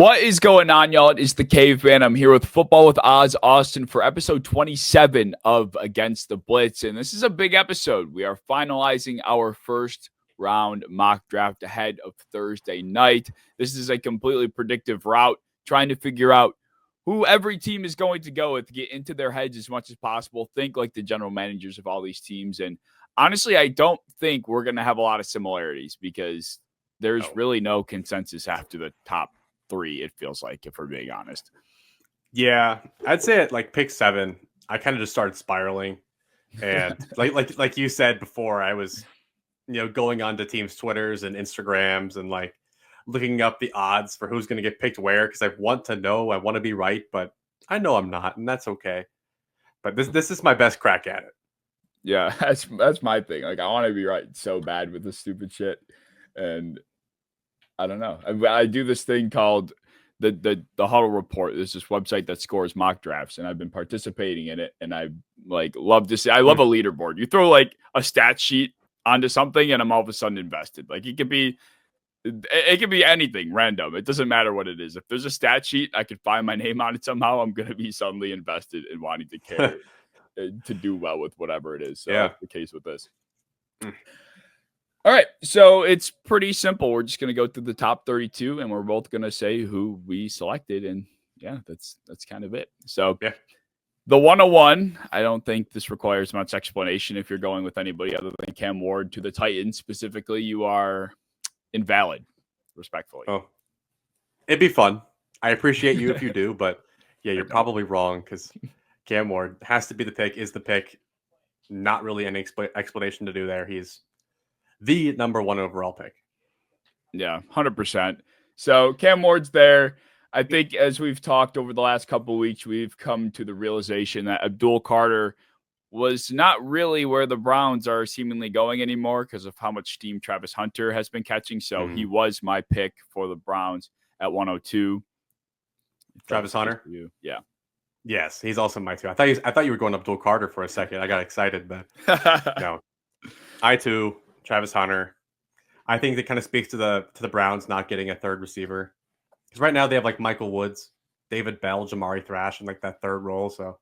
What is going on, y'all? It is the Caveman. I'm here with Football with Oz Austin for episode 27 of Against the Blitz. And this is a big episode. We are finalizing our first round mock draft ahead of Thursday night. This is a completely predictive route, trying to figure out who every team is going to go with, get into their heads as much as possible, think like the general managers of all these teams. And honestly, I don't think we're going to have a lot of similarities because there's really no consensus after the top three, it feels like, if we're being honest. Yeah, I'd say at like pick 7, I kind of just started spiraling, and like you said before, I was going on to teams' Twitters and Instagrams and like looking up the odds for who's going to get picked where, because I want to know, I want to be right, but I know I'm not, and that's okay. But this is my best crack at it. Yeah, that's my thing. Like, I want to be right so bad with this stupid shit, and I don't know. I do this thing called the Huddle Report. There's this website that scores mock drafts, and I've been participating in it. And I love to see. I love a leaderboard. You throw like a stat sheet onto something, and I'm all of a sudden invested. Like it could be anything random. It doesn't matter what it is. If there's a stat sheet, I could find my name on it somehow. I'm gonna be suddenly invested in wanting to care to do well with whatever it is. So that's the case with this. All right, so it's pretty simple. We're just going to go through the top 32, and we're both going to say who we selected, and that's kind of it. So the 101, I don't think this requires much explanation. If you're going with anybody other than Cam Ward to the Titans specifically, you are invalid, respectfully. Oh, it'd be fun. I appreciate you if you do, but yeah, you're probably wrong because Cam Ward has to be the pick, is the pick. Not really any explanation to do there. He's the number 1 overall pick. Yeah, 100%. So Cam Ward's there. I think as we've talked over the last couple of weeks, we've come to the realization that Abdul Carter was not really where the Browns are seemingly going anymore because of how much steam Travis Hunter has been catching. So he was my pick for the Browns at 102. Travis Hunter? Yeah. Yes, he's also my 2. I thought you were going Abdul Carter for a second. I got excited, but no. I too. Travis Hunter. I think that kind of speaks to the Browns not getting a third receiver. Because right now they have like Michael Woods, David Bell, Jamari Thrash, and like that third role. So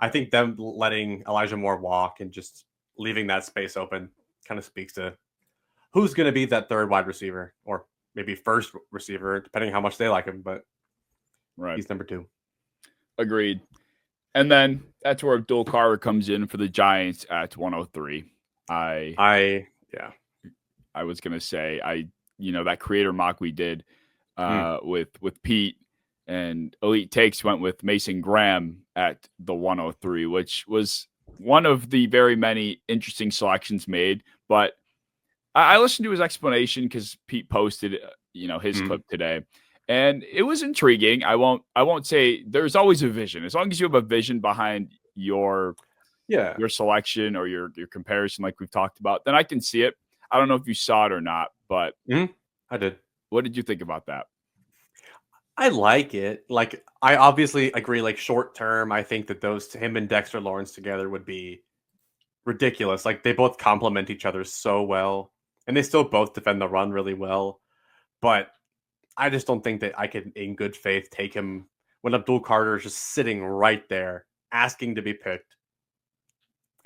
I think them letting Elijah Moore walk and just leaving that space open kind of speaks to who's going to be that third wide receiver, or maybe first receiver, depending on how much they like him. But he's number 2. Agreed. And then that's where Abdul Carter comes in for the Giants at 103. I was going to say, that creator mock we did with Pete and Elite Takes went with Mason Graham at the 103, which was one of the very many interesting selections made. But I listened to his explanation because Pete posted, his clip today, and it was intriguing. I won't say there's always a vision. As long as you have a vision behind your selection or your comparison, like we've talked about, then I can see it. I don't know if you saw it or not, but I did. What did you think about that? I like it. Like, I obviously agree. Like, short term, I think that him and Dexter Lawrence together would be ridiculous. Like, they both complement each other so well, and they still both defend the run really well. But I just don't think that I could, in good faith, take him when Abdul Carter is just sitting right there asking to be picked,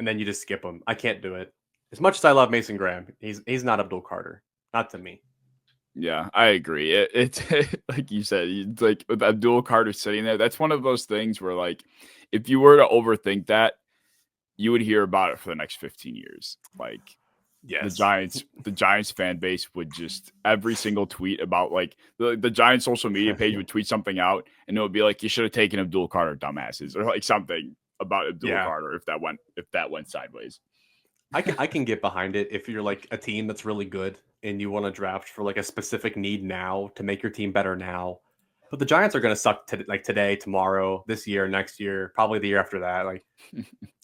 and then you just skip him. I can't do it. As much as I love Mason Graham, he's not Abdul Carter. Not to me. Yeah, I agree. It's like you said, it's like with Abdul Carter sitting there, that's one of those things where, like, if you were to overthink that, you would hear about it for the next 15 years. Like, the Giants fan base would just every single tweet about, like, the Giants social media page would tweet something out, and it would be like, you should have taken Abdul Carter, dumbasses, or like something about Abdul Carter if that went sideways. I can get behind it if you're like a team that's really good and you want to draft for like a specific need now to make your team better now. But the Giants are going to suck like today, tomorrow, this year, next year, probably the year after that. Like,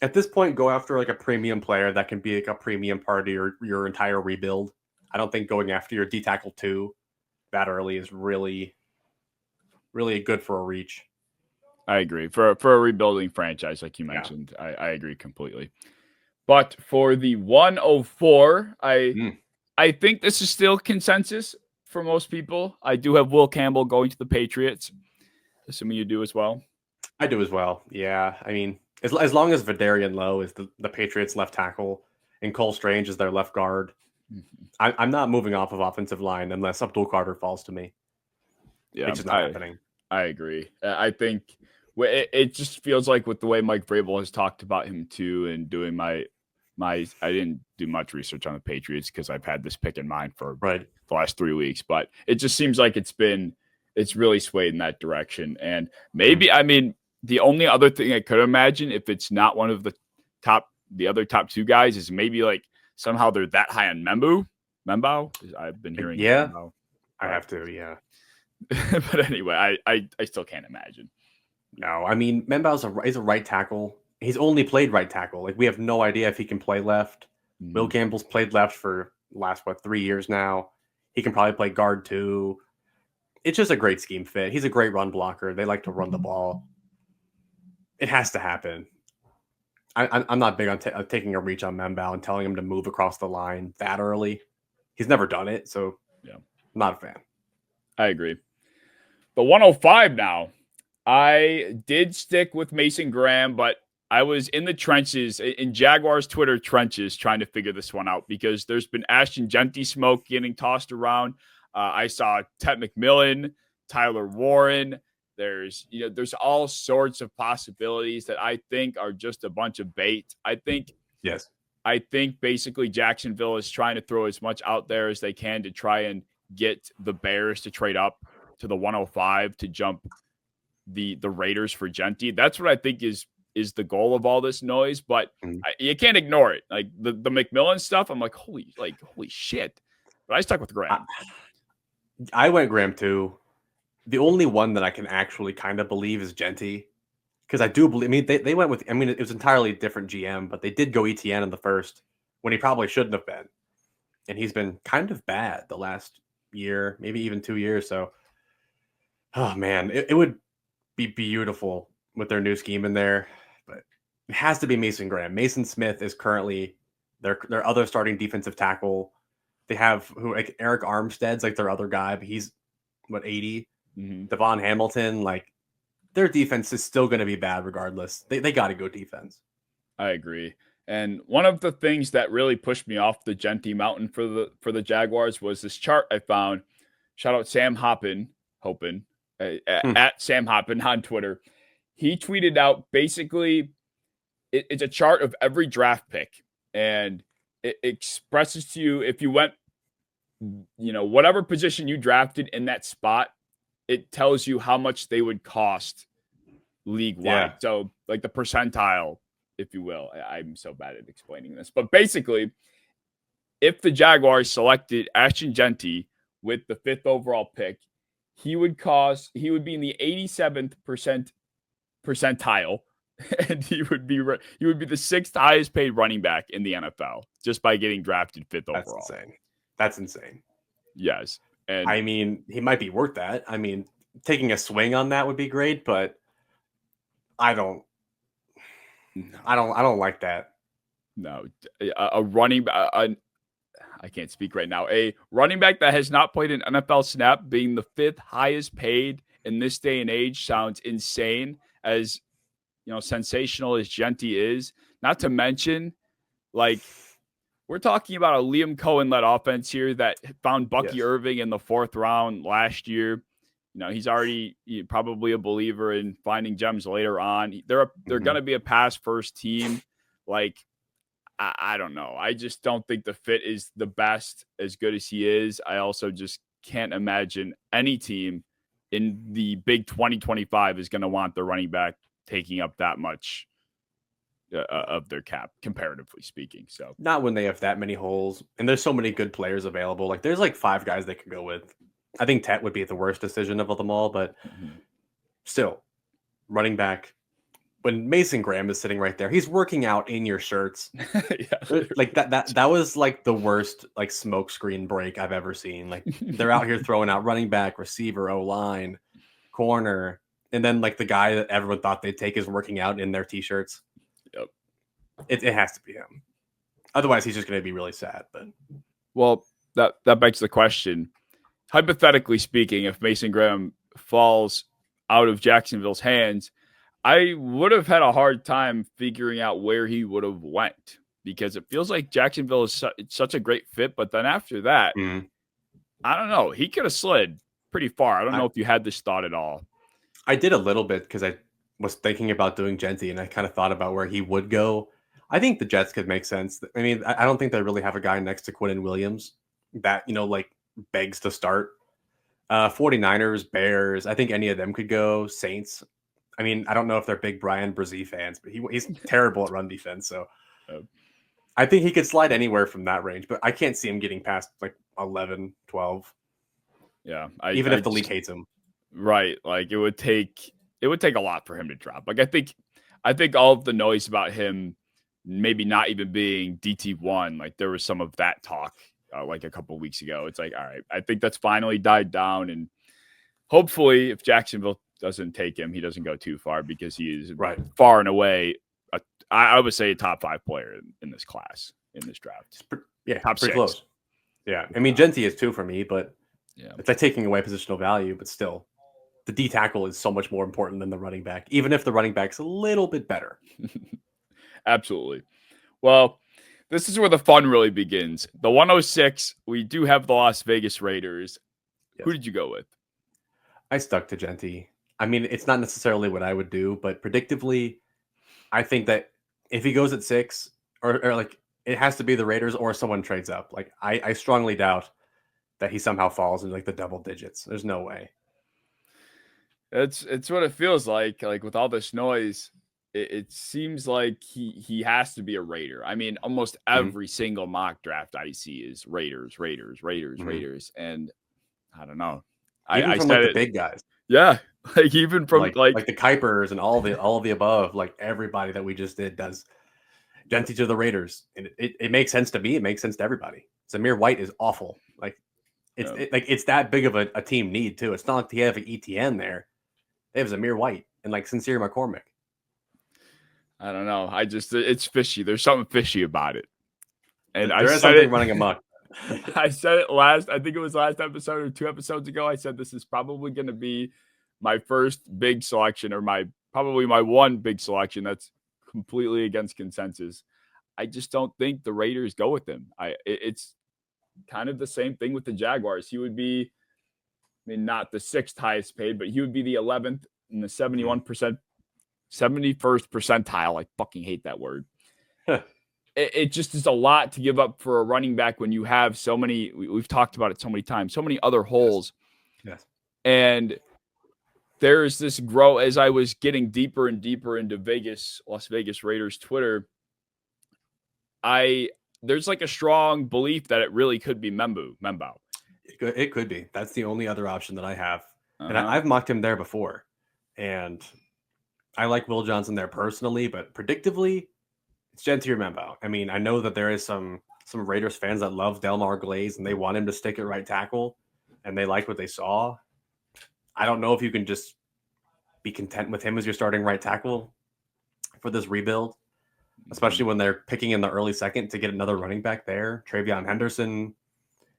at this point, go after like a premium player that can be like a premium part of your entire rebuild. I don't think going after your D tackle 2 that early is really, really good for a reach. I agree. For a rebuilding franchise, like you mentioned, I agree completely. But for the 104, I think this is still consensus for most people. I do have Will Campbell going to the Patriots, assuming you do as well. I do as well. Yeah. I mean, as long as Vidarian Lowe is the Patriots left tackle and Cole Strange is their left guard, I'm not moving off of offensive line unless Abdul Carter falls to me. Yeah, it's just not happening. I agree. I think it just feels like with the way Mike Vrabel has talked about him too, and doing my I didn't do much research on the Patriots because I've had this pick in mind for the last 3 weeks, but it just seems like it's really swayed in that direction. And maybe, I mean, the only other thing I could imagine, if it's not one of the other top two guys, is maybe like somehow they're that high on Membo. I've been hearing. Yeah, Membo. I have to. Yeah. But anyway, I still can't imagine. No, I mean, Membo's he's a right tackle. He's only played right tackle. Like, we have no idea if he can play left. Will Campbell's played left for the last 3 years now. He can probably play guard too. It's just a great scheme fit. He's a great run blocker. They like to run the ball. It has to happen. I'm not big on taking a reach on Membo and telling him to move across the line that early. He's never done it, so yeah, I'm not a fan. I agree. But 105 now. I did stick with Mason Graham, but I was in the trenches, in Jaguars Twitter trenches, trying to figure this one out because there's been Ashton Genty smoke getting tossed around. I saw Ted McMillan, Tyler Warren. There's all sorts of possibilities that I think are just a bunch of bait. I think basically Jacksonville is trying to throw as much out there as they can to try and get the Bears to trade up to the 105 to jump the Raiders for Genty. That's what I think is the goal of all this noise, but you can't ignore it. Like the McMillan stuff, I'm like, holy shit. But I stuck with Graham. I went Graham too. The only one that I can actually kind of believe is Genty, because I do believe. I mean, they went with. I mean, it was entirely different GM, but they did go ETN in the first when he probably shouldn't have been, and he's been kind of bad the last year, maybe even 2 years. So, oh man, it would be beautiful with their new scheme in there, but it has to be Mason Graham. Mason Smith is currently their other starting defensive tackle. They have Eric Armstead's like their other guy, but he's 80. Devon Hamilton, like their defense is still going to be bad regardless. They got to go defense. I agree. And one of the things that really pushed me off the Genty mountain for the Jaguars was this chart I found. Shout out Sam Hoppin at Sam Hoppin on Twitter. He tweeted out basically it's a chart of every draft pick, and it expresses to you if you went, whatever position you drafted in that spot, it tells you how much they would cost league-wide. Yeah. So like the percentile, if you will. I'm so bad at explaining this. But basically, if the Jaguars selected Ashton Genty with the 5th overall pick, he would be in the 87th percentile, and he would be the 6th highest paid running back in the NFL just by getting drafted 5th overall. That's insane. Yes. And I mean, he might be worth that. I mean, taking a swing on that would be great, but I don't like that. No, a running back. I can't speak right now. A running back that has not played an NFL snap being the 5th highest paid in this day and age sounds insane. As sensational as Genty is, not to mention, like, we're talking about a Liam Cohen-led offense here that found Bucky Irving in the 4th round last year. He's already probably a believer in finding gems later on. They're going to be a pass-first team. Like, I don't know. I just don't think the fit is the best as good as he is. I also just can't imagine any team in the big 2025 is going to want their running back taking up that much of their cap, comparatively speaking. So not when they have that many holes and there's so many good players available. Like there's like 5 guys they could go with. I think Tet would be the worst decision of them all, but still, running back. When Mason Graham is sitting right there, he's working out in your shirts. Like that was like the worst like smoke screen break I've ever seen. Like they're out here throwing out running back, receiver, O-line, corner, and then like the guy that everyone thought they'd take is working out in their t-shirts. Yep. It has to be him. Otherwise, he's just going to be really sad. But well, that begs the question: hypothetically speaking, if Mason Graham falls out of Jacksonville's hands, I would have had a hard time figuring out where he would have went, because it feels like Jacksonville is such a great fit. But then after that, I don't know. He could have slid pretty far. I don't know if you had this thought at all. I did a little bit because I was thinking about doing Genty, and I kind of thought about where he would go. I think the Jets could make sense. I mean, I don't think they really have a guy next to Quinnen Williams that, like begs to start. 49ers, Bears, I think any of them could go. Saints. I mean, I don't know if they're big Brian Brzee fans, but he's terrible at run defense. So I think he could slide anywhere from that range, but I can't see him getting past like 11, 12. Yeah. Even if the league hates him. Right. Like it would take a lot for him to drop. Like I think all of the noise about him maybe not even being DT1, like there was some of that talk like a couple of weeks ago. It's like, all right, I think that's finally died down, and hopefully if Jacksonville doesn't take him, he doesn't go too far, because he is far and away I would say a top 5 player in this class, in this draft. Top 6. Close. Yeah. I mean, Genty is 2 for me, but it's like taking away positional value, but still the D tackle is so much more important than the running back, even if the running back's a little bit better. Absolutely. Well, this is where the fun really begins. The 106, we do have the Las Vegas Raiders. Yes. Who did you go with? I stuck to Genty. I mean, it's not necessarily what I would do, but predictively, I think that if he goes at 6, or like it has to be the Raiders or someone trades up. Like I strongly doubt that he somehow falls into like the double digits. There's no way. It's what it feels like. Like with all this noise, it seems like he has to be a Raider. I mean, almost every single mock draft I see is Raiders, and I don't know. Even from like the big guys. Yeah, like even from like the Kuipers and all the above, like everybody that we just did does Genty to the Raiders, and it makes sense to me. It makes sense to everybody. Zamir White is awful. Like it's that big of a team need too. It's not like they have an ETN there. They have Zamir White and like Sincere McCormick. I don't know. It's fishy. There's something fishy about it. And there is something running amok. I said it I think it was last episode or 2 episodes ago. I said this is probably going to be my first big selection, or probably my one big selection that's completely against consensus. I just don't think the Raiders go with him. It's kind of the same thing with the Jaguars. He would be, I mean, not the 6th highest paid, but he would be the 11th in the 71%, 71st percentile. I fucking hate that word. It just is a lot to give up for a running back when you have so many. We've talked about it so many times, so many other holes. Yes. And there's this grow as I was getting deeper and deeper into Las Vegas Raiders Twitter. There's like a strong belief that it really could be Membao. It could be. That's the only other option that I have. And I've mocked him there before. And I like Will Johnson there personally, but predictively, it's Genty or Membao. I mean, I know that there is some Raiders fans that love Delmar Glaze and they want him to stick at right tackle, and they like what they saw. I don't know if you can just be content with him as your starting right tackle for this rebuild, especially when they're picking in the early 2nd to get another running back there. Travion Henderson,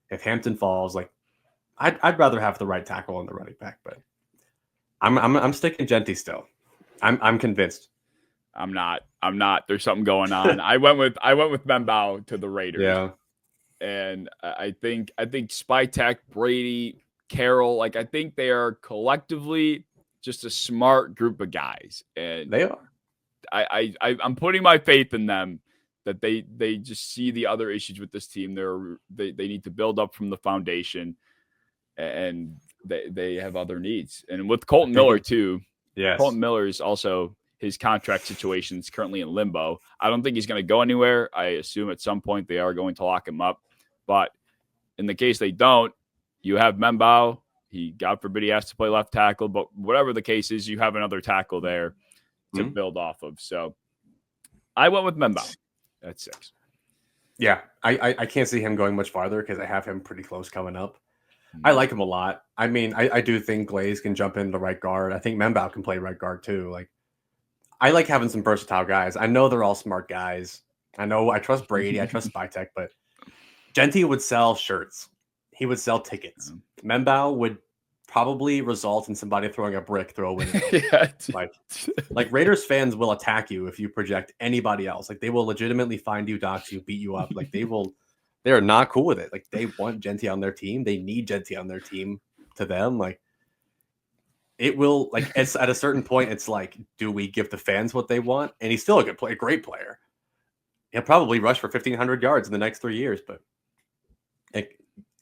if Hampton falls, like I'd rather have the right tackle and the running back, but I'm sticking Genty still. I'm convinced. I'm not. There's something going on. I went with Membao to the Raiders. Yeah. And I think Spytek, Brady, Carroll, like I think they are collectively just a smart group of guys. And they are. I'm putting my faith in them that they just see the other issues with this team. They need to build up from the foundation, and they have other needs. And with Colton Miller too. Yes. Colton Miller is also, his contract situation is currently in limbo. I don't think he's going to go anywhere. I assume at some point they are going to lock him up. But in the case they don't, you have Membao. God forbid he has to play left tackle. But whatever the case is, you have another tackle there to build off of. So I went with Membao at 6. Yeah, I can't see him going much farther because I have him pretty close coming up. I like him a lot. I mean, I do think Glaze can jump into right guard. I think Membao can play right guard too. Like, I like having some versatile guys. I know they're all smart guys. I know I trust Brady. I trust Spytek, but Genty would sell shirts he would sell tickets. Membao would probably result in somebody throwing a brick through a window. Yeah, like Raiders fans will attack you if you project anybody else. Like they will legitimately find you, dox you, beat you up. Like they are not cool with it. Like they want Genty on their team. They need Genty on their team. To them, like it will. Like it's at a certain point, it's like, do we give the fans what they want? And he's still a good player, great player. He'll probably rush for 1,500 yards in the next 3 years, but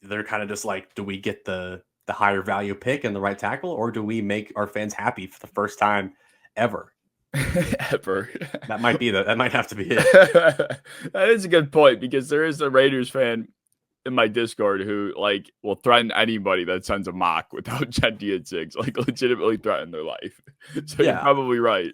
they're kind of just like, do we get the higher value pick and the right tackle, or do we make our fans happy for the first time ever? That might have to be it. That is a good point, because there is a Raiders fan in my Discord who like will threaten anybody that sends a mock without Genty at 6, like legitimately threaten their life. So yeah. You're probably right.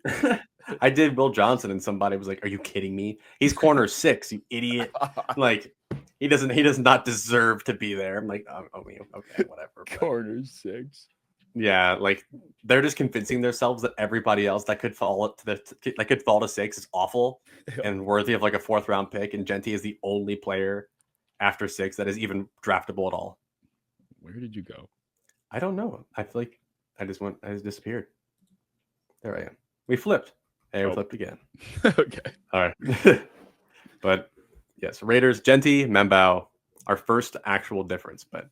I did Will Johnson, and somebody was like, "Are you kidding me? He's corner 6, you idiot! Like he does not deserve to be there." I'm like, okay, whatever. But, corner 6. Yeah, like they're just convincing themselves that everybody else that could fall to 6 is awful and worthy of like a 4th round pick, and Genty is the only player after 6 that is even draftable at all. Where did you go? I don't know. I feel like I just disappeared. There I am. We flipped. Hey, we flipped again. Okay. All right. But yes, Raiders, Genty, Membao, our first actual difference. But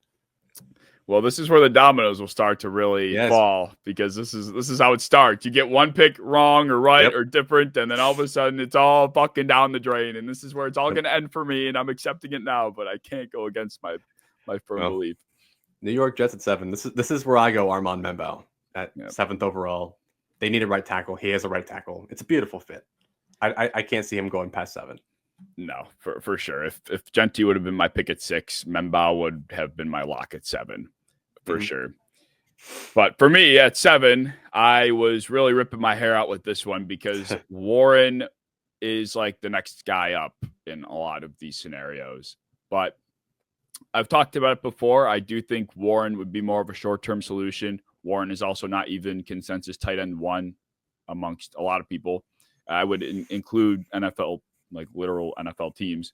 well, this is where the dominoes will start to really fall, because this is how it starts. You get one pick wrong or right or different, and then all of a sudden it's all fucking down the drain. And this is where it's all going to end for me, and I'm accepting it now, but I can't go against my firm belief. New York Jets at 7. This is where I go Armand Membao at 7th overall. They need a right tackle. He has a right tackle. It's a beautiful fit. I can't see him going past 7. No, for sure. If Genty would have been my pick at 6, Membao would have been my lock at 7. For sure. But for me at 7, I was really ripping my hair out with this one, because Warren is like the next guy up in a lot of these scenarios. But I've talked about it before. I do think Warren would be more of a short-term solution. Warren is also not even consensus tight end 1 amongst a lot of people. I would include NFL, like literal NFL teams.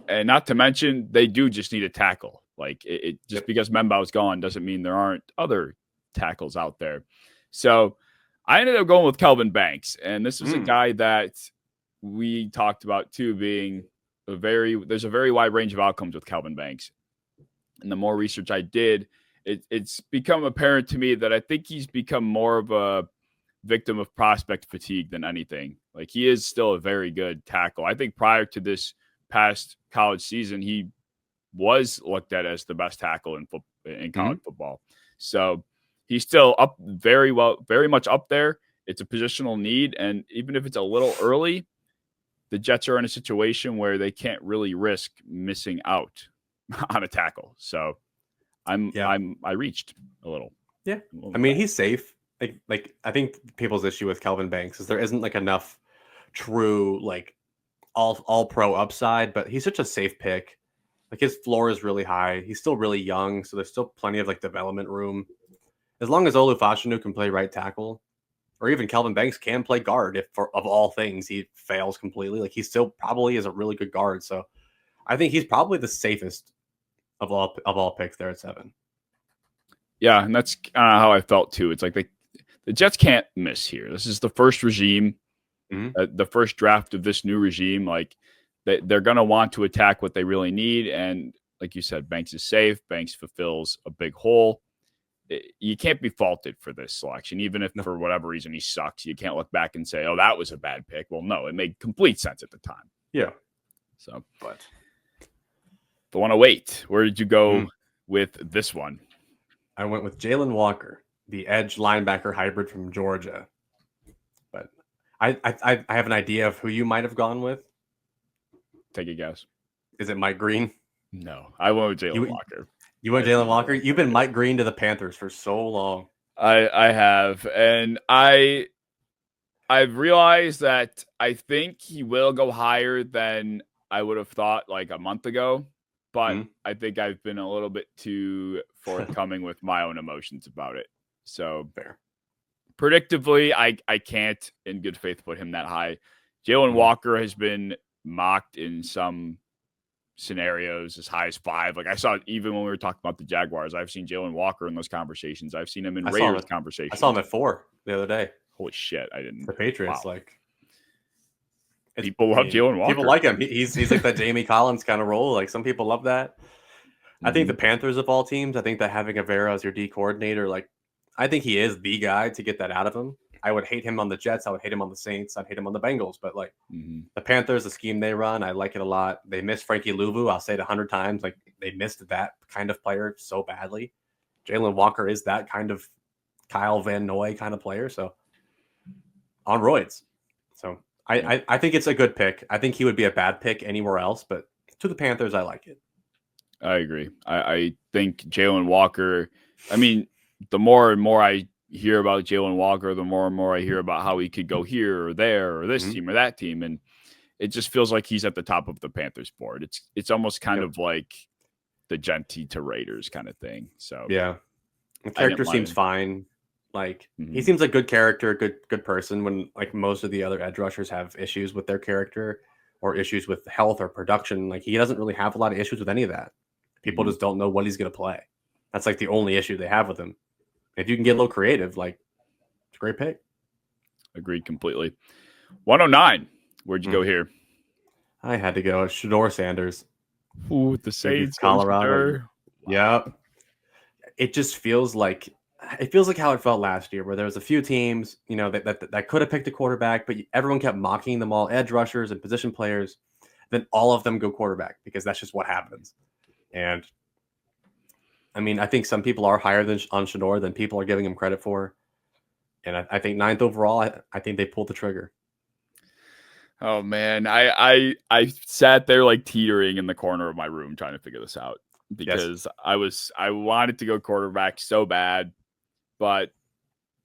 And not to mention, they do just need a tackle. Like it just because Membao's gone doesn't mean there aren't other tackles out there. So I ended up going with Kelvin Banks. And this was a guy that we talked about too, being there's a very wide range of outcomes with Kelvin Banks. And the more research I did, it's become apparent to me that I think he's become more of a victim of prospect fatigue than anything. Like he is still a very good tackle. I think prior to this past college season, he was looked at as the best tackle in college football. So he's still up very much up there. It's a positional need. And even if it's a little early, the Jets are in a situation where they can't really risk missing out on a tackle. So I reached a little. Yeah. I mean, he's safe. Like I think people's issue with Kelvin Banks is there isn't like enough true, like all pro upside, but he's such a safe pick. Like his floor is really high. He's still really young, so there's still plenty of like development room. As long as Olu Fashanu can play right tackle, or even Kelvin Banks can play guard, if of all things he fails completely, like he still probably is a really good guard. So I think he's probably the safest of all picks there at 7. Yeah, and that's how I felt too. It's like the Jets can't miss here. This is the first regime, the first draft of this new regime. Like they're going to want to attack what they really need. And like you said, Banks is safe. Banks fulfills a big hole. You can't be faulted for this selection, even if for whatever reason he sucks. You can't look back and say, oh, that was a bad pick. Well, no, it made complete sense at the time. Yeah. So, but want to wait. Where did you go with this one? I went with Jalen Walker, the edge linebacker hybrid from Georgia. But I have an idea of who you might have gone with. Take a guess. Is it Mike Green? No, I went with Jalen Walker. You went Jalen Walker? You've been Mike Green to the Panthers for so long. I have. And I've realized that I think he will go higher than I would have thought like a month ago. But I think I've been a little bit too forthcoming with my own emotions about it. So fair. Predictably, I can't in good faith put him that high. Jalen Walker has been mocked in some scenarios as high as 5. Like I saw it even when we were talking about the Jaguars. I've seen Jalen Walker in those conversations. I've seen him in Raiders conversations. I saw him at 4 the other day. Holy shit! I didn't. The Patriots, wow. like people love Jalen Walker. People like him. He's like that Jamie Collins kind of role. Like some people love that. I think the Panthers of all teams. I think that having Avera as your D coordinator, like I think he is the guy to get that out of him. I would hate him on the Jets. I would hate him on the Saints. I'd hate him on the Bengals. But like the Panthers, the scheme they run, I like it a lot. They miss Frankie Louvu. I'll say it 100 times. Like they missed that kind of player so badly. Jalen Walker is that kind of Kyle Van Noy kind of player. So on roids. So I think it's a good pick. I think he would be a bad pick anywhere else. But to the Panthers, I like it. I agree. I think Jalen Walker, I mean, the more and more I hear about Jalen Walker, the more and more I hear about how he could go here or there or this team or that team. And it just feels like he's at the top of the Panthers board. It's almost kind of like the Genty to Raiders kind of thing. So yeah, the character seems fine. Like he seems like good character, good person, when like most of the other edge rushers have issues with their character or issues with health or production. Like he doesn't really have a lot of issues with any of that. People just don't know what he's going to play. That's like the only issue they have with him. If you can get a little creative, like it's a great pick. Agreed completely. 109. Where'd you go here? I had to go Shedeur Sanders. Ooh, the Saints, Colorado. Wow. Yep. It just feels like how it felt last year, where there was a few teams, you know, that could have picked a quarterback, but everyone kept mocking them all, edge rushers and position players. Then all of them go quarterback because that's just what happens. And I mean, I think some people are higher on Shedeur than people are giving him credit for. And I think 9th overall, I think they pulled the trigger. Oh man, I sat there like teetering in the corner of my room trying to figure this out because I wanted to go quarterback so bad, but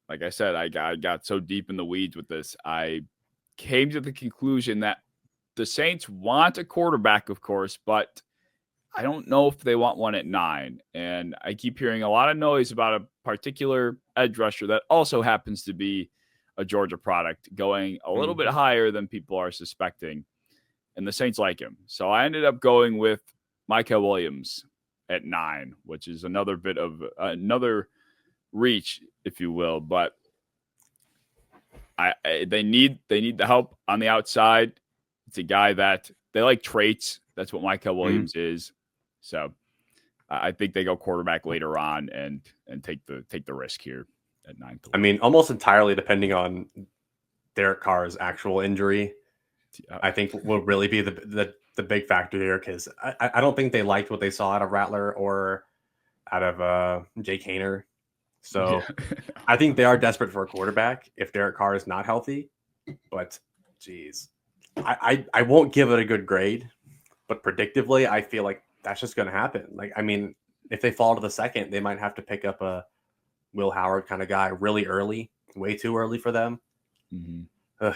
like I said, I got so deep in the weeds with this. I came to the conclusion that the Saints want a quarterback, of course, but I don't know if they want one at 9. And I keep hearing a lot of noise about a particular edge rusher that also happens to be a Georgia product going a little bit higher than people are suspecting. And the Saints like him. So I ended up going with Micah Williams at 9, which is another bit of another reach, if you will. But they need the help on the outside. It's a guy that they like traits. That's what Micah Williams is. So I think they go quarterback later on and take the risk here at 9. I mean, almost entirely depending on Derek Carr's actual injury, I think will really be the big factor here, because I don't think they liked what they saw out of Rattler or out of Jake Haener. So I think they are desperate for a quarterback if Derek Carr is not healthy. But geez, I won't give it a good grade, but predictively, I feel like that's just going to happen. Like, I mean, if they fall to the 2nd, they might have to pick up a Will Howard kind of guy really early, way too early for them.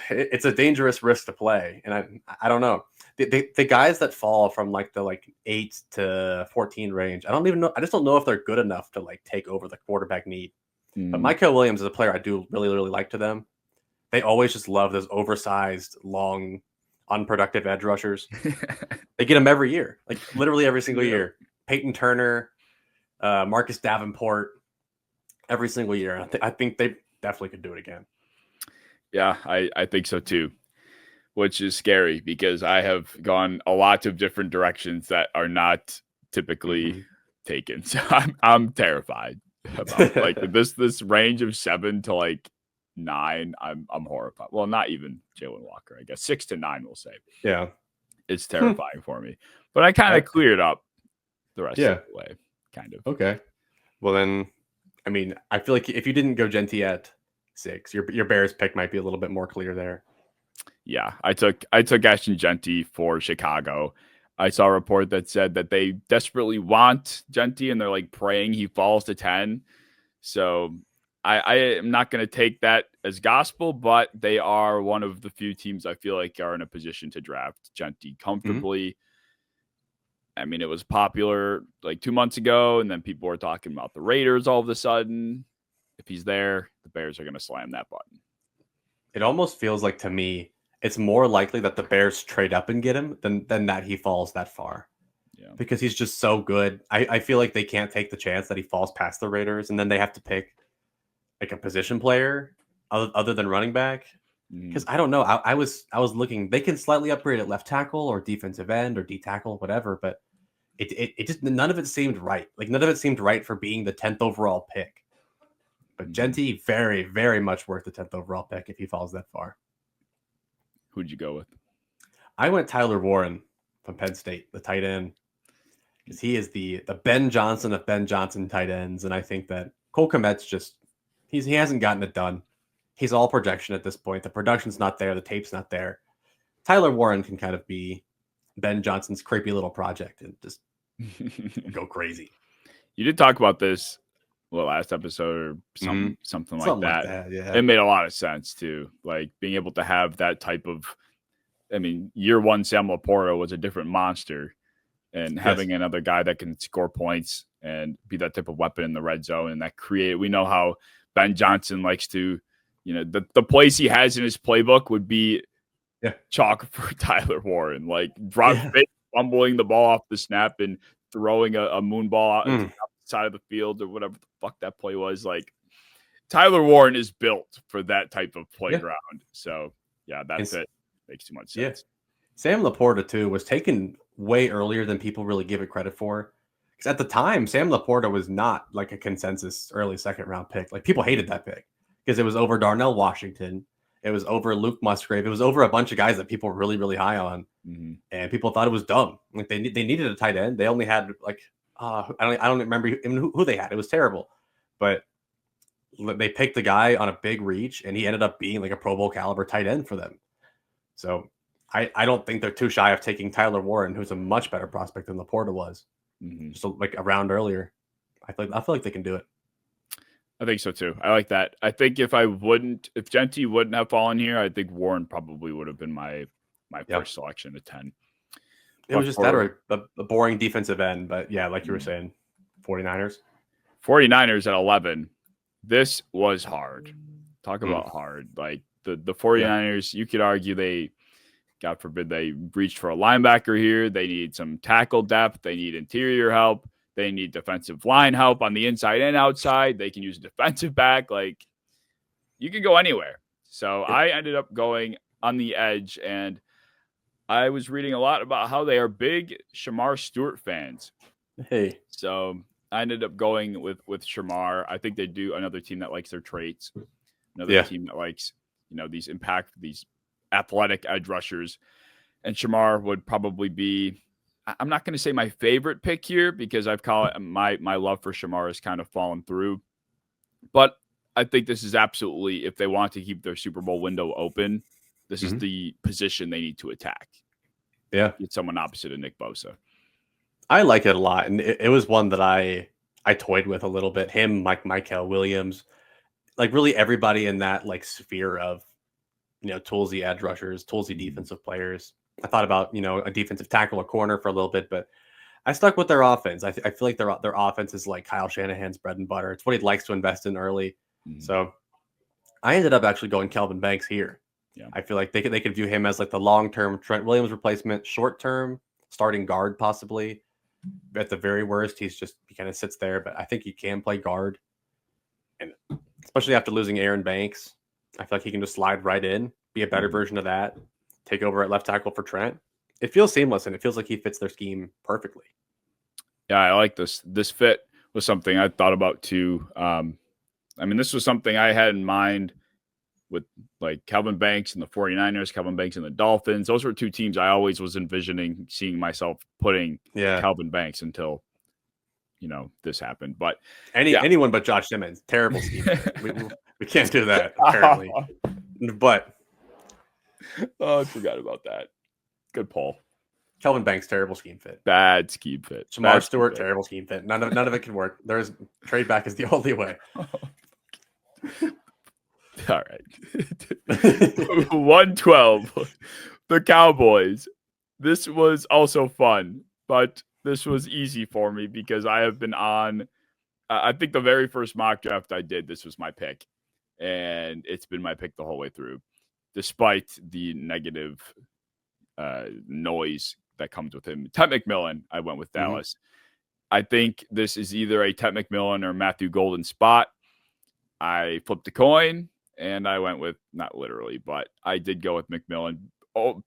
It's a dangerous risk to play. And I don't know. The guys that fall from like the 8 to 14 range, I don't even know. I just don't know if they're good enough to like take over the quarterback need. But Micah Williams is a player I do really, really like to them. They always just love those oversized, long, unproductive edge rushers. They get them every year, like literally every single year. Peyton Turner, Marcus Davenport, every single year. I think they definitely could do it again. Yeah, I think so too, which is scary because I have gone a lot of different directions that are not typically taken. So I'm terrified about like this range of 7 to like 9. I'm horrified. Well, not even Jalen Walker, I guess 6 to 9 we'll say. Yeah, it's terrifying for me, but I kind of cleared up the rest of the way, kind of. Okay, well then, I mean, I feel like if you didn't go Genty at 6, your Bears pick might be a little bit more clear there. Yeah, I took Ashton Genty for Chicago. I saw a report that said that they desperately want Genty and they're like praying he falls to 10. So I am not going to take that as gospel, but they are one of the few teams I feel like are in a position to draft Genty comfortably. I mean, it was popular like 2 months ago, and then people were talking about the Raiders all of a sudden. If he's there, the Bears are going to slam that button. It almost feels like, to me, it's more likely that the Bears trade up and get him than that he falls that far. Yeah. because he's just so good. I feel like they can't take the chance that he falls past the Raiders, and then they have to pick like a position player other than running back. Because I don't know. I was looking. They can slightly upgrade at left tackle or defensive end or D tackle, whatever. But it just none of it seemed right. Like none of it seemed right for being the 10th overall pick. But Genty, very, very much worth the 10th overall pick if he falls that far. Who'd you go with? I went Tyler Warren from Penn State, the tight end, because he is the Ben Johnson of Ben Johnson tight ends, and I think that Cole Kmet's just he hasn't gotten it done. He's all projection at this point. The production's not there. The tape's not there. Tyler Warren can kind of be Ben Johnson's creepy little project and just go crazy. You did talk about this last episode or something like that. Yeah. It made a lot of sense too. Like being able to have that type of, I mean, year one Sam Laporta was a different monster, and having another guy that can score points and be that type of weapon in the red zone and that we know how Ben Johnson likes to, the plays he has in his playbook would be chalk for Tyler Warren, like fumbling the ball off the snap and throwing a moon ball out to the side of the field or whatever the fuck that play was. Like Tyler Warren is built for that type of playground. So that's it. Makes too much sense. Sam Laporta too was taken way earlier than people really give it credit for. Because at the time, Sam Laporta was not like a consensus early second round pick. Like people hated that pick because it was over Darnell Washington. It was over Luke Musgrave. It was over a bunch of guys that people were really, really high on. And people thought it was dumb. Like they needed a tight end. They only had like, I don't remember even who they had. It was terrible. But they picked the guy on a big reach and he ended up being like a Pro Bowl caliber tight end for them. So I don't think they're too shy of taking Tyler Warren, who's a much better prospect than Laporta was. Just like a round earlier. I feel like they can do it. I think so too. I like that. I think if Genty wouldn't have fallen here, I think Warren probably would have been my first selection at 10. It was just better, a boring defensive end, but like you were saying, 49ers at 11. This was hard. Talk about hard. Like the 49ers, you could argue they, God forbid, they reached for a linebacker here. They need some tackle depth. They need interior help. They need defensive line help on the inside and outside. They can use a defensive back. Like, you can go anywhere. So I ended up going on the edge, and I was reading a lot about how they are big Shamar Stewart fans. Hey. So I ended up going with Shamar. I think they do another team that likes their traits. Another team that likes, these athletic edge rushers. And Shamar would probably be, I'm not going to say my favorite pick here because I've called it my love for Shamar has kind of fallen through. But I think this is absolutely, if they want to keep their Super Bowl window open, this is the position they need to attack. Yeah. Get someone opposite of Nick Bosa. I like it a lot. And it was one that I toyed with a little bit. Him, Michael Williams, like really everybody in that like sphere of, toolsy edge rushers, toolsy defensive players. I thought about, a defensive tackle or corner for a little bit, but I stuck with their offense. I feel like their offense is like Kyle Shanahan's bread and butter. It's what he likes to invest in early. So I ended up actually going Kelvin Banks here. Yeah. I feel like they could view him as like the long-term Trent Williams replacement, short-term starting guard possibly. At the very worst, he kind of sits there, but I think he can play guard. And especially after losing Aaron Banks, I feel like he can just slide right in, be a better version of that, take over at left tackle for Trent. It feels seamless, and it feels like he fits their scheme perfectly. Yeah, I like this. This fit was something I thought about too. This was something I had in mind with like Kelvin Banks and the 49ers, Kelvin Banks and the Dolphins. Those were two teams I always was envisioning seeing myself putting Kelvin Banks until, this happened. But anyone but Josh Simmons, terrible scheme. we can't do that, apparently. But I forgot about that. Good pull. Kelvin Banks, terrible scheme fit. Bad scheme fit. Shamar Stewart, terrible scheme fit. None of it can work. There's trade back is the only way. All right. 112. The Cowboys. This was also fun, but this was easy for me because I have been on, I think the very first mock draft I did, this was my pick. And it's been my pick the whole way through, despite the negative noise that comes with him. Ted McMillan, I went with Mm-hmm. Dallas. I think this is either a Ted McMillan or Matthew Golden spot. I flipped a coin and I went with, not literally, but I did go with McMillan.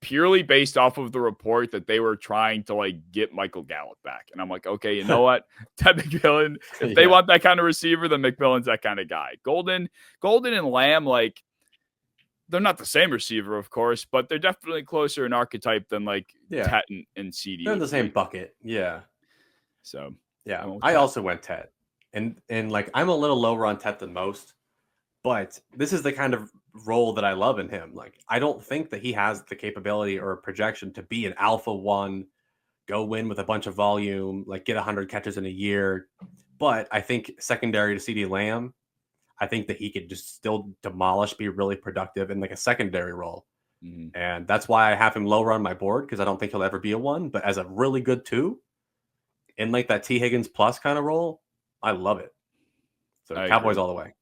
Purely based off of the report that they were trying to like get Michael Gallup back. And I'm like, okay, you know what? Ted McMillan, if they want that kind of receiver, then McMillan's that kind of guy. Golden and Lamb, like, they're not the same receiver, of course, but they're definitely closer in archetype than like Ted and CD. They're in the same bucket. Yeah. So yeah, I also went Ted. And like I'm a little lower on Ted than most, but this is the kind of role that I love in him. Like, I don't think that he has the capability or projection to be an alpha one, go win with a bunch of volume, like get 100 catches in a year. But I think secondary to CD Lamb, I think that he could just still demolish, be really productive in like a secondary role. Mm-hmm. And that's why I have him lower on my board, because I don't think he'll ever be a one. But as a really good two, in like that T. Higgins plus kind of role, I love it. So Cowboys all the way.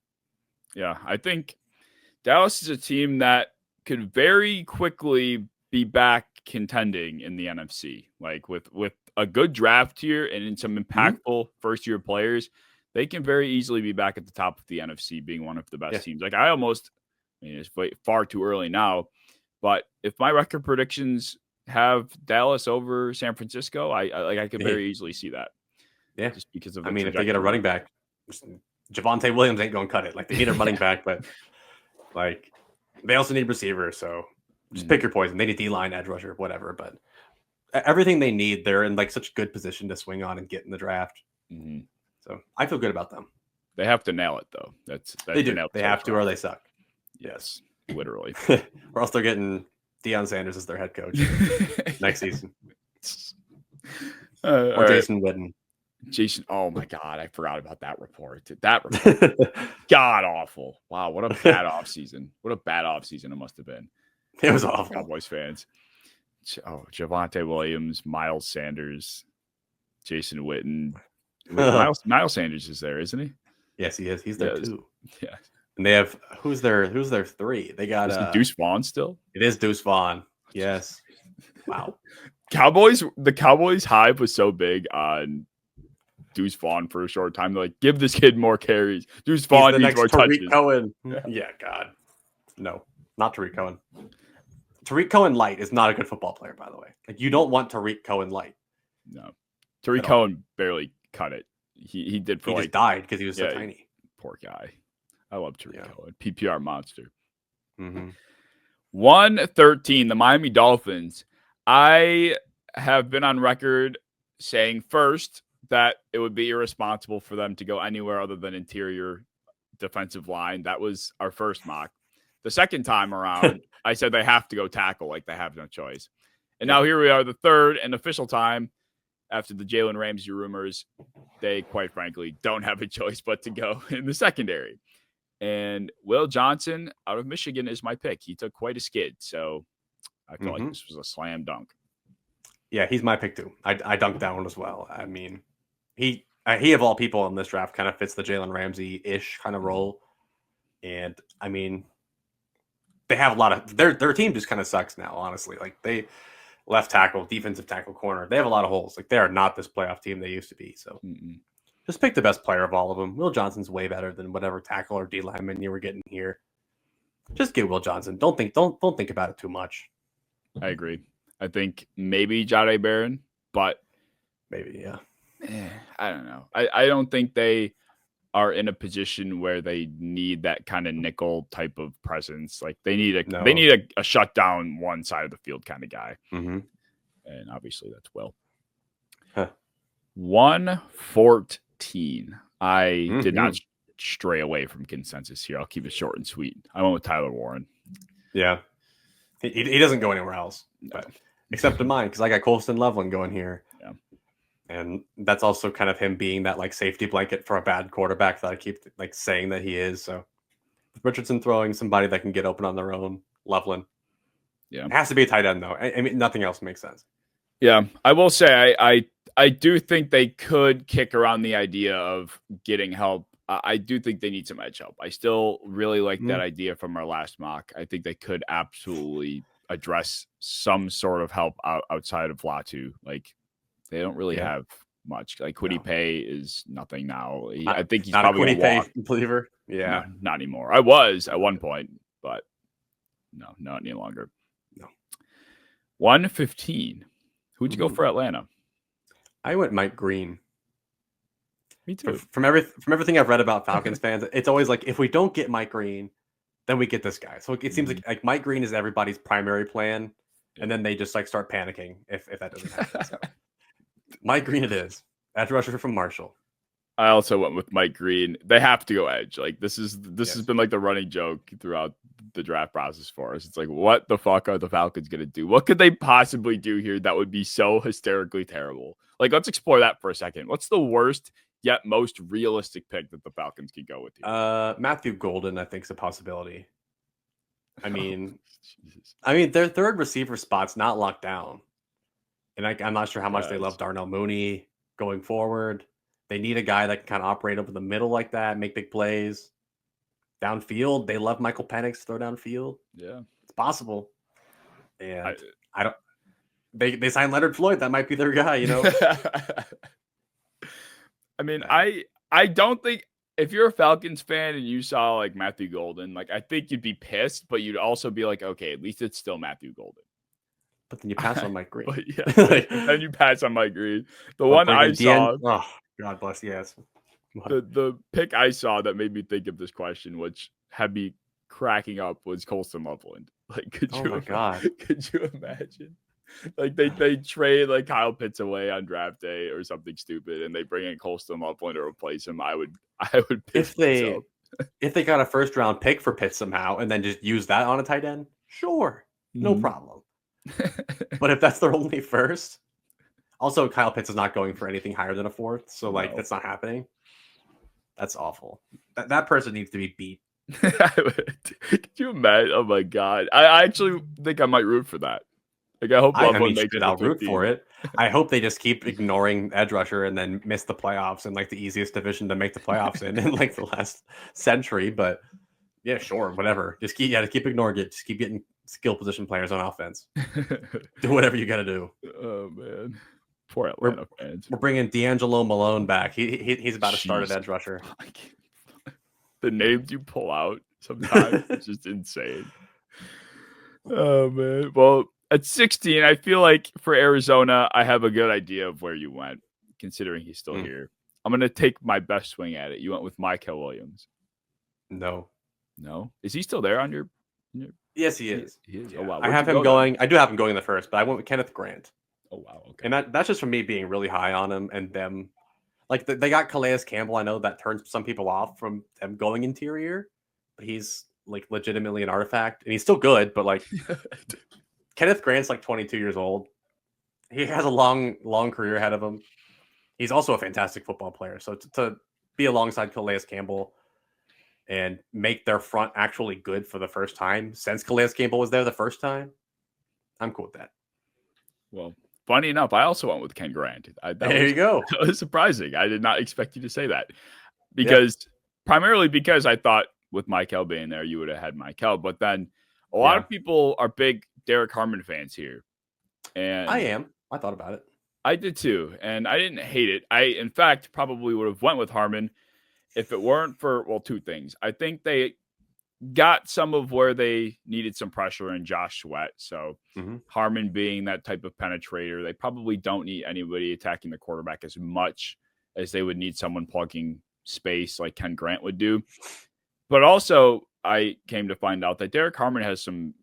Yeah, I think Dallas is a team that could very quickly be back contending in the NFC. Like with a good draft here and in some impactful first-year players, they can very easily be back at the top of the NFC, being one of the best teams. Like it's far too early now, but if my record predictions have Dallas over San Francisco, I could very easily see that. Yeah, just because of. If they get a running back, Javonte Williams ain't going to cut it. Like, they need a running back, but like they also need receivers. So just pick your poison. They need D-line, edge rusher, whatever. But everything they need, they're in like such good position to swing on and get in the draft. Mm-hmm. So I feel good about them. They have to nail it though. They do. They have to, or they suck. Yes, literally. Or else they're getting Deion Sanders as their head coach next season. Or Jason Witten. Oh my God, I forgot about that report. That report, god awful. Wow, what a bad offseason. What a bad offseason it must have been. It was awful. Cowboys fans. Oh, Javonte Williams, Miles Sanders, Jason Witten. Miles Sanders is there, isn't he? Yes, he is. He's there too. Yeah. And they have who's their three? They got Deuce Vaughn still. It is Deuce Vaughn. Yes. Wow. The Cowboys hype was so big on Deuce Vaughn for a short time. They're like, give this kid more carries. Deuce Vaughn needs more touches. Cohen. Yeah, God. No, not Tariq Cohen. Tariq Cohen light is not a good football player, by the way. Like, you don't want Tariq Cohen light. No. Tariq Cohen barely cut it. He did for just died because he was so tiny. Poor guy. I love Tariq Cohen. PPR monster. Mm-hmm. 113, the Miami Dolphins. I have been on record saying first that it would be irresponsible for them to go anywhere other than interior defensive line. That was our first mock. The second time around, I said they have to go tackle, like they have no choice. And now here we are, the third and official time after the Jalen Ramsey rumors. They, quite frankly, don't have a choice but to go in the secondary. And Will Johnson out of Michigan is my pick. He took quite a skid, so I feel like this was a slam dunk. Yeah, he's my pick too. I dunked that one as well. I mean, he of all people in this draft kind of fits the Jalen Ramsey-ish kind of role. And I mean, they have a lot of their team just kind of sucks now, honestly. Like, they left tackle, defensive tackle, corner. They have a lot of holes. Like, they are not this playoff team they used to be. So just pick the best player of all of them. Will Johnson's way better than whatever tackle or D lineman you were getting here. Just get Will Johnson. Don't think about it too much. I agree. I think maybe Jahdae Barron, but maybe, yeah. I don't know. I don't think they are in a position where they need that kind of nickel type of presence. Like, they need a shutdown one side of the field kind of guy. Mm-hmm. And obviously that's Will. 114. I did not stray away from consensus here. I'll keep it short and sweet. I went with Tyler Warren. Yeah. He doesn't go anywhere else, but except in mine, because I got Colston Loveland going here. Yeah. And that's also kind of him being that like safety blanket for a bad quarterback that I keep like saying that he is. So with Richardson throwing somebody that can get open on their own, Loveland. Yeah. It has to be a tight end though. I mean, nothing else makes sense. Yeah. I will say I do think they could kick around the idea of getting help. I do think they need some edge help. I still really like that idea from our last mock. I think they could absolutely address some sort of help outside of Latu. Like they don't really have much. Like Kwity Paye is nothing now. I think he's not probably a Kwity Paye believer. Yeah, no, not anymore. I was at one point, but no, not any longer. No. 115. Who'd you go for Atlanta? I went Mike Green. Me too. From everything I've read about Falcons fans, it's always like, if we don't get Mike Green, then we get this guy. So it seems like Mike Green is everybody's primary plan, and then they just like start panicking if that doesn't happen. So Mike Green it is. Edge rusher from Marshall. I also went with Mike Green. They have to go edge. Like this has been like the running joke throughout the draft process for us. It's like, what the fuck are the Falcons gonna do? What could they possibly do here that would be so hysterically terrible? Like, let's explore that for a second. What's the worst yet most realistic pick that the Falcons could go with here? Matthew Golden, I think, is a possibility. I mean, their third receiver spot's not locked down, and I'm not sure how much they love Darnell Mooney going forward. They need a guy that can kind of operate over the middle like that, make big plays. Downfield, they love Michael Penix to throw downfield. Yeah, it's possible. And I don't. They signed Leonard Floyd. That might be their guy. You know. I mean, I don't think if you're a Falcons fan and you saw like Matthew Golden, like I think you'd be pissed, but you'd also be like, okay, at least it's still Matthew Golden. But then you pass on Mike Green. But yeah, then you pass on Mike Green. The one I saw. Oh, God bless. Yes. The pick I saw that made me think of this question, which had me cracking up, was Colston Loveland. Like, could you imagine? Like they trade like Kyle Pitts away on draft day or something stupid, and they bring in Colston Loveland to replace him. I would piss myself. If they got a first round pick for Pitts somehow and then just use that on a tight end, sure, no problem. But if that's their only first, also Kyle Pitts is not going for anything higher than a fourth, so like that's not happening. That's awful. That person needs to be beat. Could you imagine? Oh my God, I actually think I might root for that. Like I hope Loveland makes it. I'll root for it. I hope they just keep ignoring edge rusher and then miss the playoffs in like the easiest division to make the playoffs in like the last century. But yeah, sure, whatever. Just keep ignoring it. Just keep getting skill position players on offense. Do whatever you got to do. Oh man, poor Atlanta fans. We're bringing D'Angelo Malone back. He's about to start at edge rusher. The names you pull out sometimes is just insane. Oh man. Well, at 16, I feel like for Arizona, I have a good idea of where you went, considering he's still here. I'm going to take my best swing at it. You went with Mykel Williams. No. Is he still there on your... Yes, he is. He is. Yeah. Oh, wow. I have him going. I do have him going in the first, but I went with Kenneth Grant. Oh, wow. Okay. And that's just from me being really high on him and them. Like, they got Calais Campbell. I know that turns some people off from them going interior, but he's, like, legitimately an artifact. And he's still good, but, like... Kenneth Grant's like 22 years old. He has a long career ahead of him. He's also a fantastic football player. So to be alongside Calais Campbell and make their front actually good for the first time since Calais Campbell was there the first time, I'm cool with that. Well, funny enough, I also went with Ken Grant. There you go. That was surprising. I did not expect you to say that primarily because I thought with Mykel being there, you would have had Mykel. But then a lot of people are big Derek Harmon fans here. And I am. I thought about it. I did too. And I didn't hate it. I, in fact, probably would have went with Harmon if it weren't for, two things. I think they got some of where they needed some pressure in Josh Sweat. So Harmon being that type of penetrator, they probably don't need anybody attacking the quarterback as much as they would need someone plugging space like Ken Grant would do. But also, I came to find out that Derek Harmon has some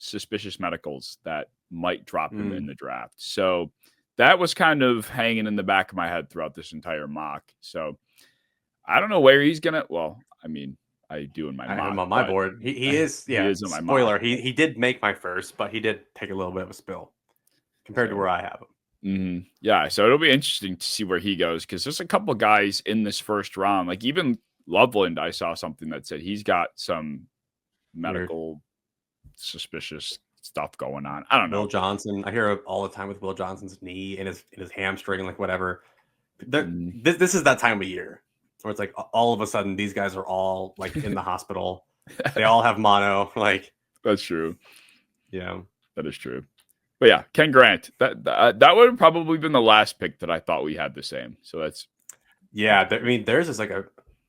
suspicious medicals that might drop him in the draft. So that was kind of hanging in the back of my head throughout this entire mock. So I don't know where he's going to, I mean, I do in my mock. I'm on my board. He is in my spoiler. He did make my first, but he did take a little bit of a spill compared to where I have him. Yeah. So it'll be interesting to see where he goes. Cause there's a couple guys in this first round, like even Loveland, I saw something that said he's got some medical suspicious stuff going on. I don't know. Will Johnson. I hear all the time with Will Johnson's knee and his hamstring, like whatever. This is that time of year where it's like all of a sudden these guys are all like in the hospital. They all have mono. Like that's true. Yeah. That is true. But yeah, Ken Grant. That would have probably been the last pick that I thought we had the same. So that's I mean, theirs is like a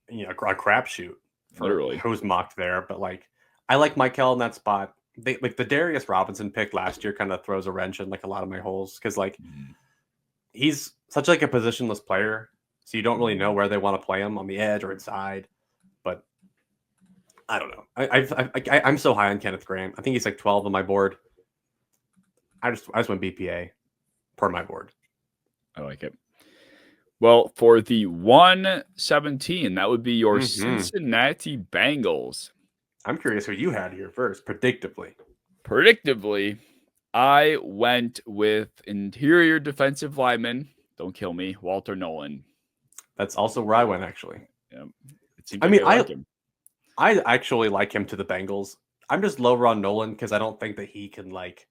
crapshoot for literally who's mocked there. But like, I like Michael in that spot. They like the Darius Robinson pick last year kind of throws a wrench in like a lot of my holes because like he's such like a positionless player, so you don't really know where they want to play him on the edge or inside. But I don't know. I'm so high on Kenneth Grant. I think he's like 12 on my board. I just went BPA per my board. I like it. Well, for the 117, that would be your Cincinnati Bengals. I'm curious who you had here first, predictably. Predictably, I went with interior defensive lineman. Don't kill me, Walter Nolan. That's also where I went, actually. Yeah, I actually like him to the Bengals. I'm just lower on Nolan because I don't think that he can like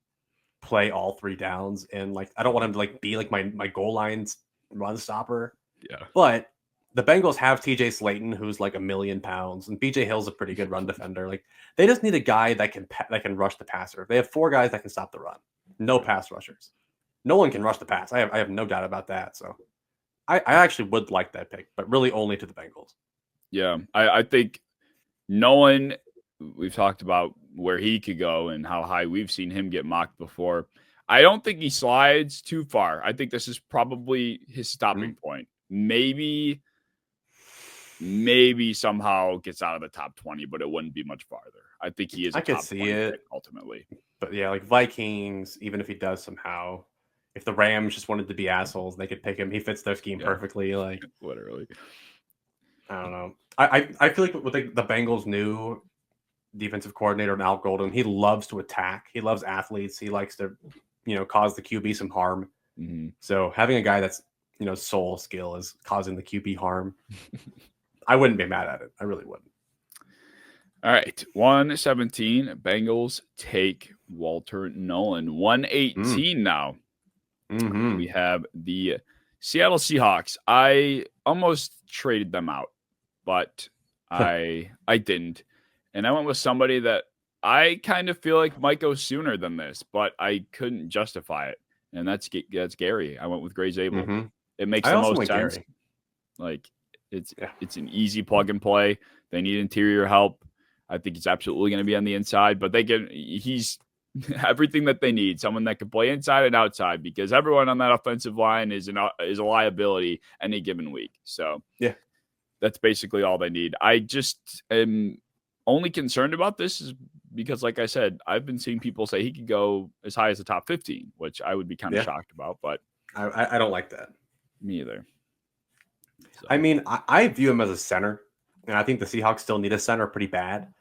play all 3 downs, and like I don't want him to like be like my goal lines run stopper. Yeah, but the Bengals have TJ Slayton, who's like 1,000,000 pounds, and BJ Hill's a pretty good run defender. Like they just need a guy that can rush the passer. They have 4 guys that can stop the run. No pass rushers. No one can rush the pass. I have no doubt about that. So I actually would like that pick, but really only to the Bengals. Yeah, I think Nolan. We've talked about where he could go and how high we've seen him get mocked before. I don't think he slides too far. I think this is probably his stopping point. Maybe somehow gets out of the top 20, but it wouldn't be much farther. I think he is. I could see it ultimately, but yeah, like Vikings. Even if he does somehow, if the Rams just wanted to be assholes, they could pick him. He fits their scheme perfectly. Like literally, I don't know. I feel like with the Bengals' new defensive coordinator Al Golden, he loves to attack. He loves athletes. He likes to, cause the QB some harm. So having a guy that's sole skill is causing the QB harm, I wouldn't be mad at it. I really wouldn't. All right, 117. Bengals take Walter Nolan. 118 now. We have the Seattle Seahawks. I almost traded them out, but I didn't. And I went with somebody that I kind of feel like might go sooner than this, but I couldn't justify it. And that's Gary. I went with Gray Zabel. It makes the most sense. Gary. Like it's an easy plug and play. They need interior help. I think he's absolutely going to be on the inside, but he's everything that they need. Someone that can play inside and outside, because everyone on that offensive line is a liability any given week. So yeah, that's basically all they need. I just am only concerned about this is because, like I said, I've been seeing people say he could go as high as the top 15, which I would be kind of shocked about, but I don't like that. Me either. So. I mean, I view him as a center, and I think the Seahawks still need a center pretty bad,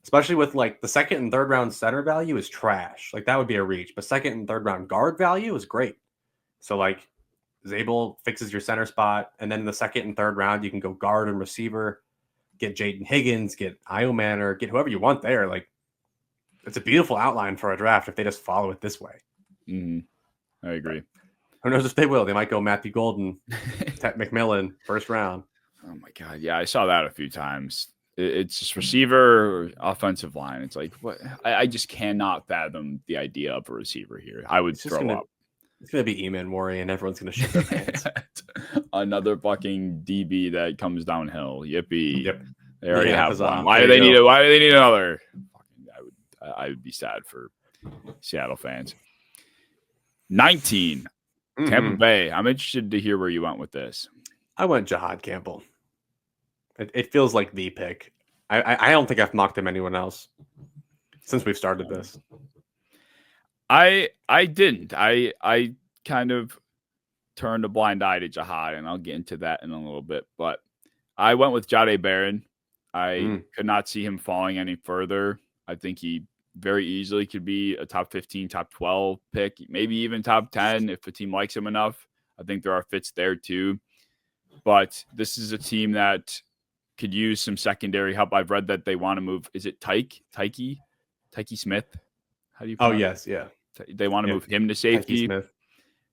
especially with like the 2nd and 3rd round center value is trash. Like that would be a reach, but 2nd and 3rd round guard value is great. So like Zabel fixes your center spot, and then in the 2nd and 3rd round, you can go guard and receiver, get Jaden Higgins, get Ioman, or get whoever you want there. Like it's a beautiful outline for a draft if they just follow it this way. I agree. Who knows if they will? They might go Matthew Golden, Ted McMillan, 1st round. Oh my God. Yeah, I saw that a few times. It's just receiver or offensive line. It's like, what? I just cannot fathom the idea of a receiver here. I would throw up. It's going to be Eman Mori, and everyone's going to shit their pants. Another fucking DB that comes downhill. Yippee. Yep. They already have one. Why do they need it? Why do they need another? I would be sad for Seattle fans. 19. Tampa Bay. I'm interested to hear where you went with this. I went Jahad Campbell. It feels like the pick. I don't think I've mocked him anyone else since we've started this. I didn't. I kind of turned a blind eye to Jahad, and I'll get into that in a little bit. But I went with Jahdae Barron. I could not see him falling any further. I think he very easily could be a top 15, top 12 pick, maybe even top 10 if a team likes him enough. I think there are fits there too. But this is a team that could use some secondary help. I've read that they want to move. Is it Tyke Smith? How do you pronounce yes, yeah. They want to move him to safety.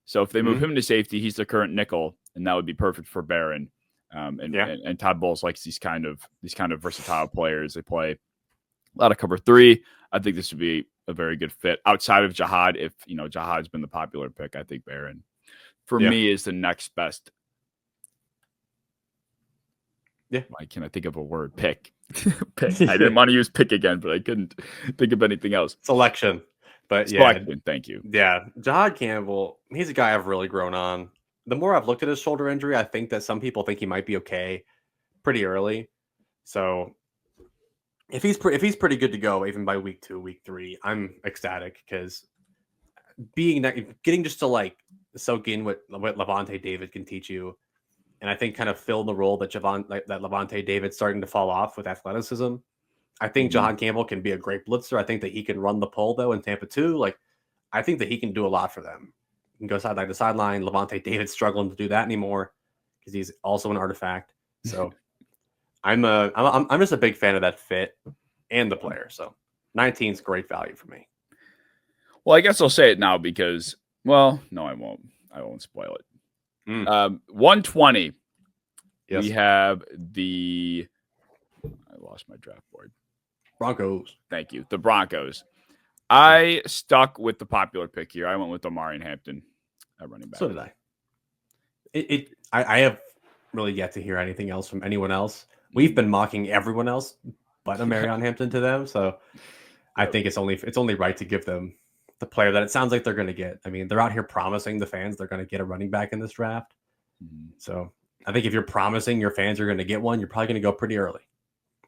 So if they move him to safety, he's the current nickel, and that would be perfect for Barron. And Todd Bowles likes these kind of versatile players. They play a lot of cover 3. I think this would be a very good fit outside of Jihad. If Jihad's been the popular pick, I think Barron for me is the next best. Yeah. Why can't I think of a word? Pick. Pick. I didn't want to use pick again, but I couldn't think of anything else. Selection. But Selection, thank you. Yeah. Jihad Campbell, he's a guy I've really grown on. The more I've looked at his shoulder injury, I think that some people think he might be okay pretty early. So if he's pretty good to go, even by week 2, week 3, I'm ecstatic because getting just to like soak in what Levante David can teach you, and I think kind of fill the role that Levante David's starting to fall off with athleticism. I think Jihad Campbell can be a great blitzer. I think that he can run the pole though in Tampa too. Like I think that he can do a lot for them. He can go sideline to sideline. Levante David's struggling to do that anymore because he's also an artifact. So I'm just a big fan of that fit and the player. So 19 is great value for me. Well, I guess I'll say it now because, well, no, I won't. I won't spoil it. 120. Yes. We have I lost my draft board. Broncos. Thank you. The Broncos. I stuck with the popular pick here. I went with Omarion Hampton at running back. So did I. I have really yet to hear anything else from anyone else. We've been mocking everyone else but Omarion Hampton to them. So I think it's only right to give them the player that it sounds like they're going to get. I mean, they're out here promising the fans they're going to get a running back in this draft. So I think if you're promising your fans you're going to get one, you're probably going to go pretty early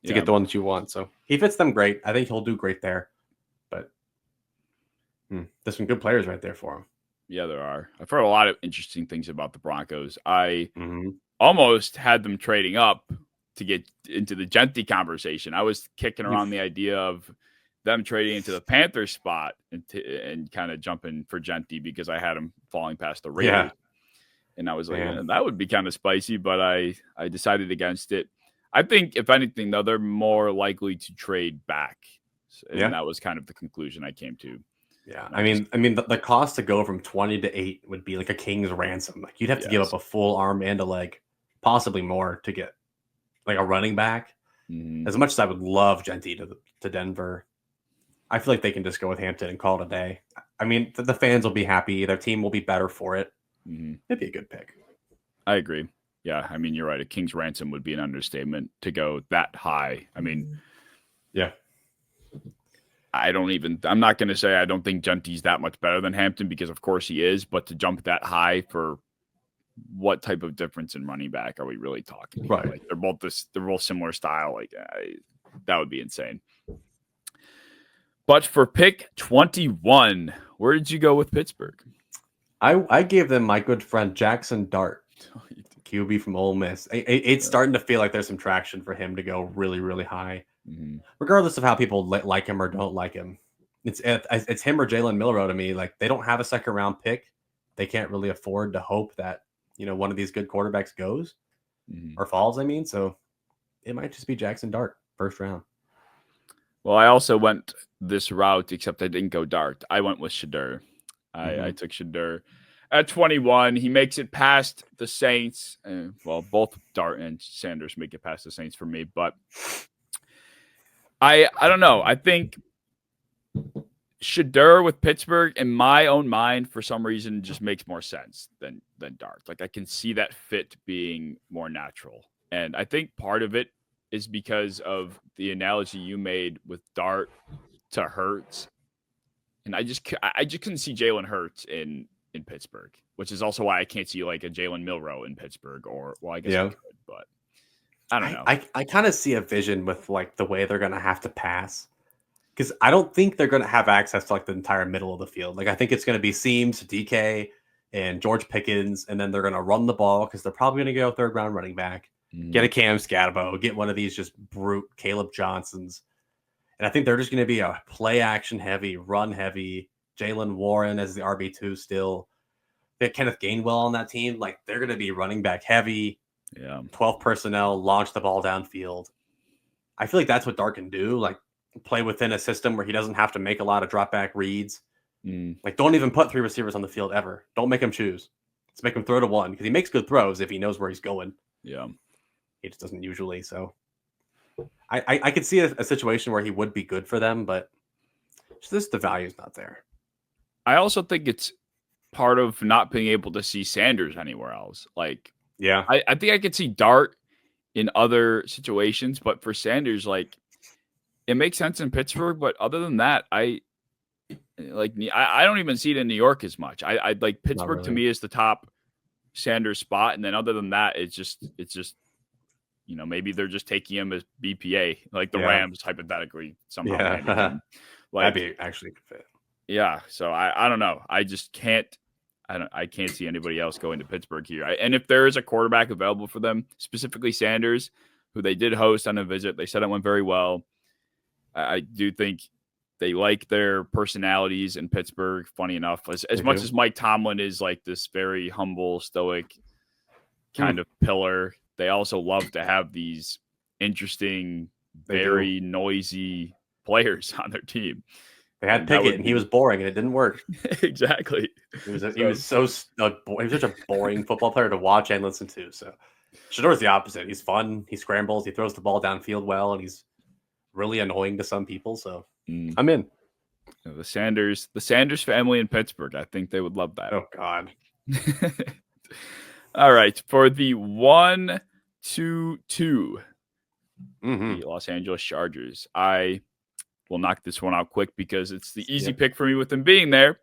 to get the one that you want. So he fits them great. I think he'll do great there. But there's some good players right there for him. Yeah, there are. I've heard a lot of interesting things about the Broncos. I almost had them trading up to get into the Gentry conversation. I was kicking around the idea of them trading into the Panthers spot and kind of jumping for Gentry because I had him falling past the Raiders. Yeah. And I was like, that would be kind of spicy, but I decided against it. I think, if anything, though, they're more likely to trade back. And that was kind of the conclusion I came to. Yeah. I mean, the cost to go from 20 to 8 would be like a king's ransom. Like you'd have to give up a full arm and a leg, possibly more, to get like a running back. As much as I would love Gentry to Denver, I feel like they can just go with Hampton and call it a day. I mean, the fans will be happy. Their team will be better for it. It'd be a good pick. I agree. Yeah, I mean, you're right. A king's ransom would be an understatement to go that high. I mean, yeah. I'm not going to say I don't think Gentry's that much better than Hampton because, of course, he is. But to jump that high for what type of difference in running back are we really talking? Right. Like they're both similar style. Like that would be insane. But for pick 21, where did you go with Pittsburgh? I gave them my good friend Jackson Dart, QB from Ole Miss. It's starting to feel like there's some traction for him to go really, really high, regardless of how people like him or don't like him. It's him or Jalen Milroe to me. Like they don't have a second round pick. They can't really afford to hope that one of these good quarterbacks goes or falls. I mean, so it might just be Jackson Dart first round. Well, I also went this route, except I didn't go Dart. I went with Shedeur. I took Shedeur at 21. He makes it past the Saints. Well, both Dart and Sanders make it past the Saints for me. But I don't know. I think Shedeur with Pittsburgh, in my own mind, for some reason, just makes more sense than Dart. Like I can see that fit being more natural. And I think part of it is because of the analogy you made with Dart to Hurts. And I just couldn't see Jalen Hurts in Pittsburgh, which is also why I can't see like a Jalen Milroe in Pittsburgh I guess I could, but I don't know. I kind of see a vision with like the way they're going to have to pass because I don't think they're going to have access to like the entire middle of the field. Like I think it's going to be Seams, DK, and George Pickens, and then they're going to run the ball because they're probably going to go third round running back, get a Cam Scatabo, get one of these just brute Caleb Johnsons. And I think they're just going to be a play action heavy, run heavy. Jalen Warren as the RB2 still. They have Kenneth Gainwell on that team. Like they're going to be running back heavy. 12 personnel, launch the ball downfield. I feel like that's what Dart can do. Like play within a system where he doesn't have to make a lot of drop back reads. Like don't even put 3 receivers on the field ever. Don't make him choose. Let's make him throw to one because he makes good throws if he knows where he's going. Yeah. He just doesn't usually. So I could see a situation where he would be good for them, but So the value's not there. I also think it's part of not being able to see Sanders anywhere else. Like, Yeah. I think I could see Dart in other situations, but for Sanders, like, it makes sense in Pittsburgh. But other than that, I don't even see it in New York as much. I like Pittsburgh to me is the top Sanders spot, and then other than that, it's just maybe they're just taking him as BPA, like the Rams hypothetically somehow. Yeah. Like, that'd be actually good fit. Yeah, so I don't know. I just can't. I can't see anybody else going to Pittsburgh here. And if there is a quarterback available for them, specifically Sanders, who they did host on a visit, they said it went very well. I do think they like their personalities in Pittsburgh. Funny enough, as much as Mike Tomlin is like this very humble, stoic kind of pillar, they also love to have these interesting, very noisy players on their team. They had Pickett, and he was boring, and it didn't work. Exactly. He was such a boring football player to watch and listen to. So Shador's the opposite. He's fun. He scrambles. He throws the ball downfield well, and he's really annoying to some people. So I'm in. The Sanders family in Pittsburgh. I think they would love that. Oh God. All right, for the 1-2-2, the Los Angeles Chargers. I will knock this one out quick because it's the easy pick for me with them being there.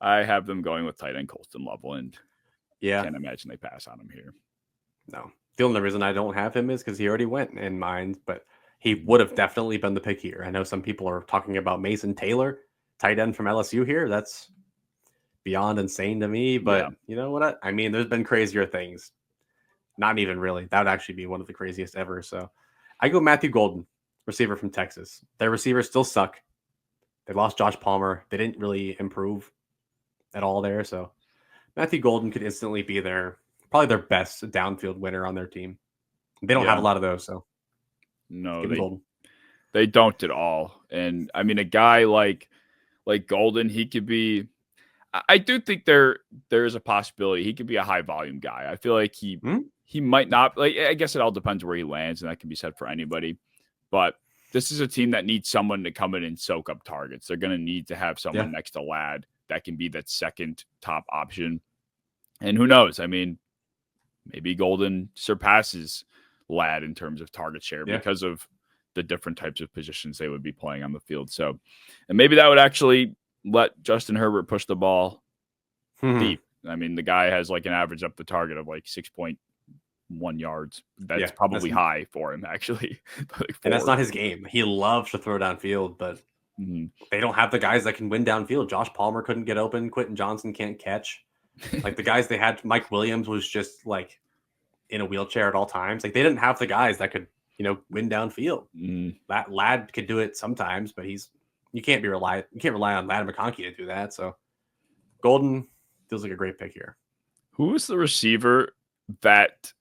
I have them going with tight end Colston Lovell, and can't imagine they pass on him here. No. The only reason I don't have him is because he already went in mind, but he would have definitely been the pick here. I know some people are talking about Mason Taylor, tight end from LSU here. That's beyond insane to me, but you know what? I mean, there's been crazier things. Not even really. That would actually be one of the craziest ever. So I go Matthew Golden, receiver from Texas. Their receivers still suck. They lost Josh Palmer. They didn't really improve at all there. So Matthew Golden could instantly be probably their best downfield winner on their team. They don't have a lot of those. So no, they don't at all. And I mean, a guy like Golden, he could be. I do think there is a possibility he could be a high volume guy. I feel like he might not. Like, I guess it all depends where he lands, and that can be said for anybody. But this is a team that needs someone to come in and soak up targets. They're going to need to have someone next to Ladd that can be that second top option. And who knows? I mean, maybe Golden surpasses Ladd in terms of target share because of the different types of positions they would be playing on the field. So, and maybe that would actually let Justin Herbert push the ball deep. I mean, the guy has like an average up the target of like 6.1 yards. That's probably high for him, actually. And that's not his game. He loves to throw downfield, but they don't have the guys that can win downfield. Josh Palmer couldn't get open. Quentin Johnson can't catch. Like the guys they had, Mike Williams was just like in a wheelchair at all times. Like they didn't have the guys that could, win downfield. That Ladd could do it sometimes, but you can't rely on Ladd McConkey to do that. So Golden feels like a great pick here. Who was the receiver that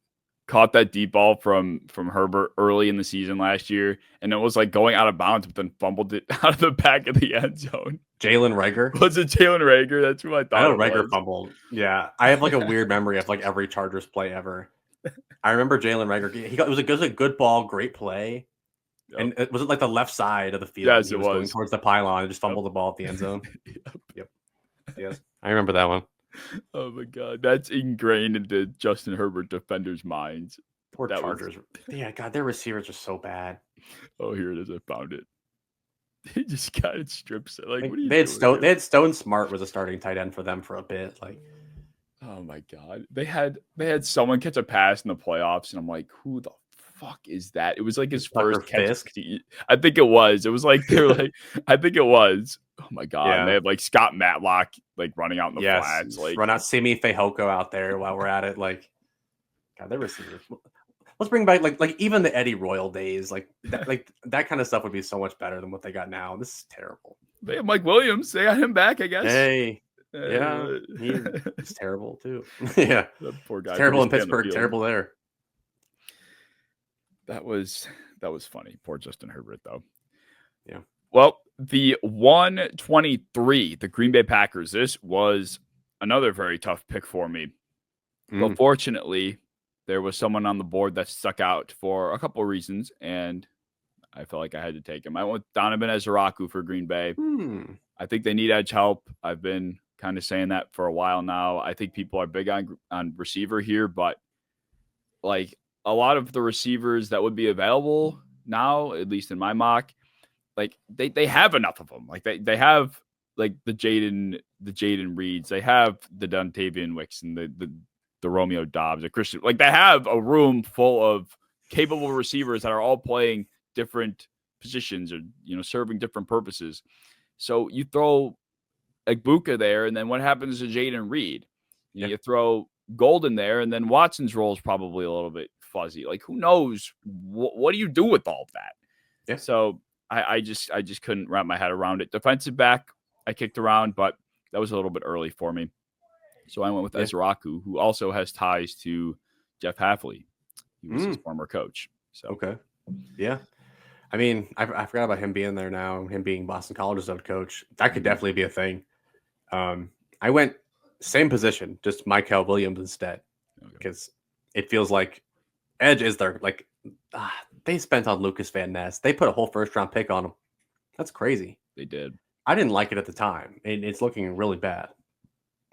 caught that deep ball from Herbert early in the season last year, and it was like going out of bounds, but then fumbled it out of the back of the end zone? Jalen Reagor. Was it Jalen Reagor? That's who I thought. I know Reagor fumbled. Yeah, I have like a weird memory of like every Chargers play ever. I remember Jalen Reagor. It was a good ball, great play. Yep. And it was like the left side of the field. Yes, it was going towards the pylon and just fumbled the ball at the end zone. Yep. Yes, I remember that one. Oh my God, that's ingrained into Justin Herbert defenders' minds. Poor Chargers. Yeah, God, their receivers are so bad. Oh, here it is. I found it. They just got it strips. Like what are you they doing? They had Stone Smart was a starting tight end for them for a bit. Like, oh my God, they had someone catch a pass in the playoffs, and I'm like, who the fuck is that? It was like his first catch. I think it was. It was like they're like, I think it was. Oh my God, yeah. They had like Scott Matlock like running out in the flats, like run out Simi Fehoko out there while we're at it. Like, God, their receivers. Let's bring back like even the Eddie Royal days, like that kind of stuff would be so much better than what they got now. This is terrible. They have Mike Williams. They got him back, I guess. Hey, yeah, he's terrible too. Yeah, that poor guy. Terrible in Pittsburgh. Terrible there. That was funny. Poor Justin Herbert, though. Yeah. Well, the 123, the Green Bay Packers. This was another very tough pick for me. But fortunately, there was someone on the board that stuck out for a couple of reasons, and I felt like I had to take him. I went with Donovan Ezeraku for Green Bay. I think they need edge help. I've been kind of saying that for a while now. I think people are big on receiver here, but like a lot of the receivers that would be available now, at least in my mock, like they have enough of them. Like they have like the Jaden Reeds, they have the Dontavian Wicks and the Romeo Dobbs, the Christian. Like they have a room full of capable receivers that are all playing different positions or serving different purposes. So you throw Egbuka there, and then what happens to Jaden Reed? You throw Golden there, and then Watson's role is probably a little bit fuzzy. Like who knows? What do you do with all of that? Yeah. So I just couldn't wrap my head around it. Defensive back, I kicked around, but that was a little bit early for me. So I went with Ezeraku, who also has ties to Jeff Hafley. He was his former coach. So okay. Yeah. I mean, I forgot about him being there now, him being Boston College's own coach. That could definitely be a thing. I went same position, just Michael Williams instead, because it feels like edge is their, like, they spent on Lucas Van Ness. They put a whole first-round pick on him. That's crazy. They did. I didn't like it at the time. It's looking really bad.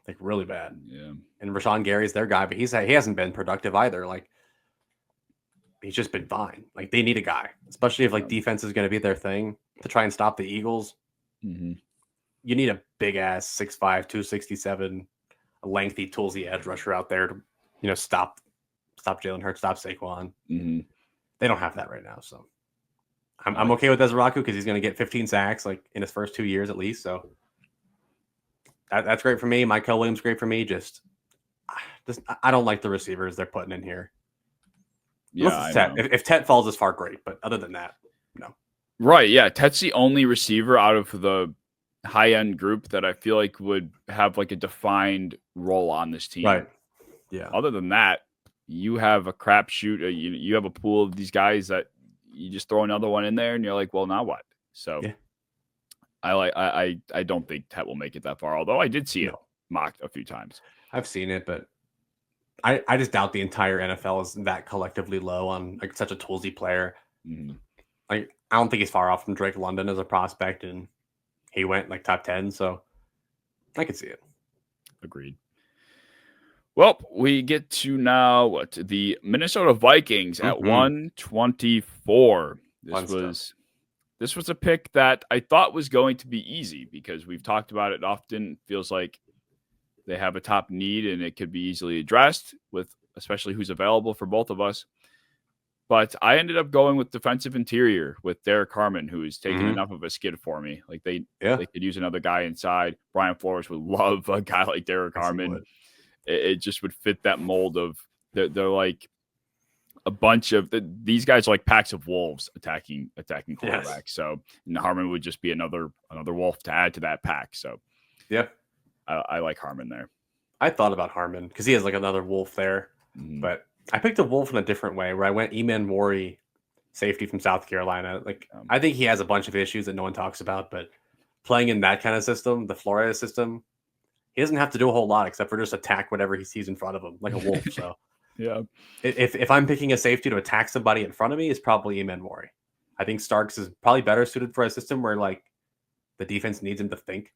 Like, really bad. Yeah. And Rashawn Gary's their guy, but he hasn't been productive either. Like, he's just been fine. Like, they need a guy, especially if, like, defense is going to be their thing to try and stop the Eagles. Mm-hmm. You need a big-ass 6'5", 267, a lengthy, toolsy edge rusher out there to, stop Jalen Hurts, stop Saquon. Mm-hmm. They don't have that right now, so I'm okay with Ezeraku because he's going to get 15 sacks like in his first 2 years at least. So that's great for me. Michael Williams great for me. Just I don't like the receivers they're putting in here. Yeah, if Tet falls this far, great, but other than that, no. Right, yeah, Tet's the only receiver out of the high-end group that I feel like would have like a defined role on this team. Right. Yeah. Other than that, you have a crapshoot. You have a pool of these guys that you just throw another one in there, and you're like, well, now what? So, I don't think Tet will make it that far. Although I did see it mocked a few times. I've seen it, but I just doubt the entire NFL is that collectively low on like such a toolsy player. Mm-hmm. Like I don't think he's far off from Drake London as a prospect, and he went like top 10, so I could see it. Agreed. Well, we get to now the Minnesota Vikings at 124. This was a pick that I thought was going to be easy because we've talked about it often. It feels like they have a top need and it could be easily addressed with especially who's available for both of us. But I ended up going with defensive interior with Derek Harmon, who is taking enough of a skid for me. Like they could use another guy inside. Brian Flores would love a guy like Derek Harmon. It just would fit that mold of they're like a bunch of these guys are like packs of wolves attacking quarterbacks. Yes. So Harmon would just be another wolf to add to that pack. So I like Harmon there. I thought about Harmon because he has like another wolf there, but I picked a wolf in a different way where I went Eman Mori, safety from South Carolina. Like I think he has a bunch of issues that no one talks about, but playing in that kind of system, the Flores system, he doesn't have to do a whole lot except for just attack whatever he sees in front of him, like a wolf. So, if I'm picking a safety to attack somebody in front of me, it's probably Eman Mori. I think Starks is probably better suited for a system where like the defense needs him to think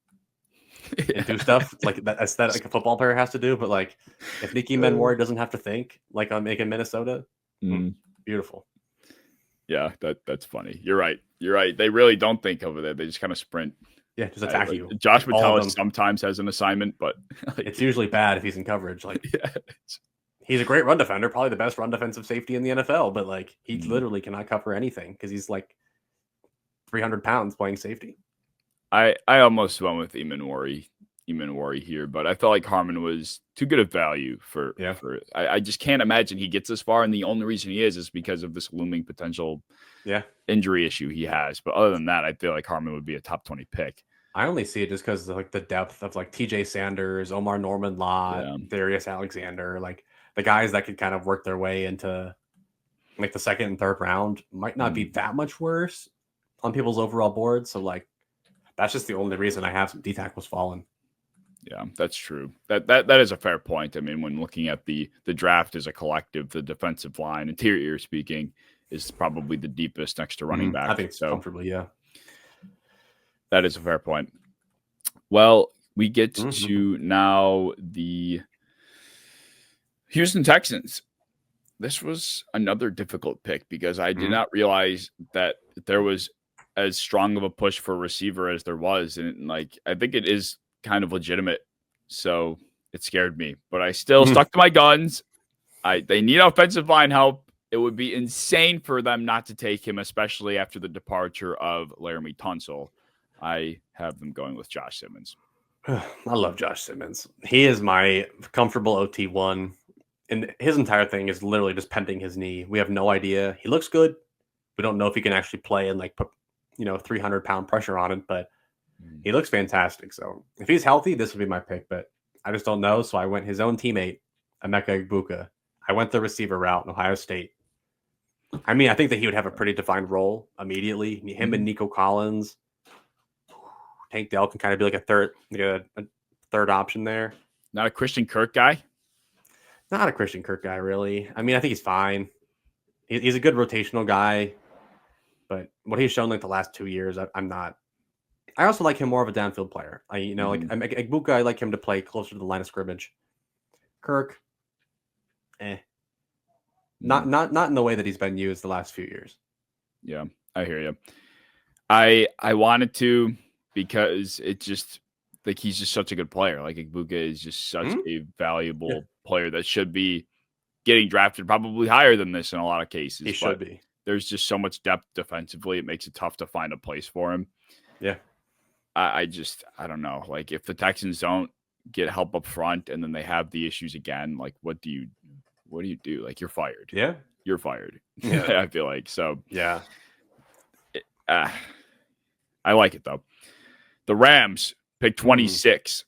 and do stuff like that's that like a football player has to do. But like if Nicky Eman Mori doesn't have to think, like I'm making Minnesota, beautiful. Yeah, that's funny. You're right. They really don't think over there. They just kind of sprint. Yeah, just attack you. Josh Metellus sometimes has an assignment, but like, it's usually bad if he's in coverage. Like, he's a great run defender, probably the best run defensive safety in the NFL, but like he literally cannot cover anything because he's like 300 pounds playing safety. I almost went with Eman Mori here, but I felt like Harmon was too good of value for I just can't imagine he gets this far, and the only reason he is because of this looming potential injury issue he has. But other than that, I feel like Harmon would be a top 20 pick. I only see it just because of like the depth of like TJ Sanders, Omar Norman Lott, Darius Alexander, like the guys that could kind of work their way into like the second and third round might not be that much worse on people's overall board. So like that's just the only reason I have some D tackles falling. Yeah, that's true. That is a fair point. I mean, when looking at the draft as a collective, the defensive line, interior speaking, is probably the deepest next to running back. I think so. Comfortably, yeah. That is a fair point. Well, we get to now the Houston Texans. This was another difficult pick because I did not realize that there was as strong of a push for a receiver as there was. And like, I think it is kind of legitimate. So it scared me, but I still stuck to my guns. They need offensive line help. It would be insane for them not to take him, especially after the departure of Laramie Tunsil. I have them going with Josh Simmons. I love Josh Simmons. He is my comfortable OT1. And his entire thing is literally just pending his knee. We have no idea. He looks good. We don't know if he can actually play and like put, 300-pound pressure on it, but he looks fantastic. So if he's healthy, this would be my pick, but I just don't know. So I went his own teammate, Emeka Egbuka. I went the receiver route in Ohio State. I mean, I think that he would have a pretty defined role immediately. Him and Nico Collins. Tank Dell can kind of be like a third option there. Not a Christian Kirk guy? Not a Christian Kirk guy, really. I mean, I think he's fine. He's a good rotational guy, but what he's shown like the last 2 years, I'm not. I also like him more of a downfield player. Like Egbuka, I like him to play closer to the line of scrimmage. Kirk, not in the way that he's been used the last few years. Yeah, I hear you. I wanted to because it just like he's just such a good player. Like Egbuka is just such a valuable player that should be getting drafted probably higher than this in a lot of cases. He should be. There's just so much depth defensively. It makes it tough to find a place for him. Yeah. I don't know. Like if the Texans don't get help up front and then they have the issues again, like what do you do? Like you're fired. Yeah. You're fired. Yeah. I feel like so. Yeah. I like it though. The Rams pick 26.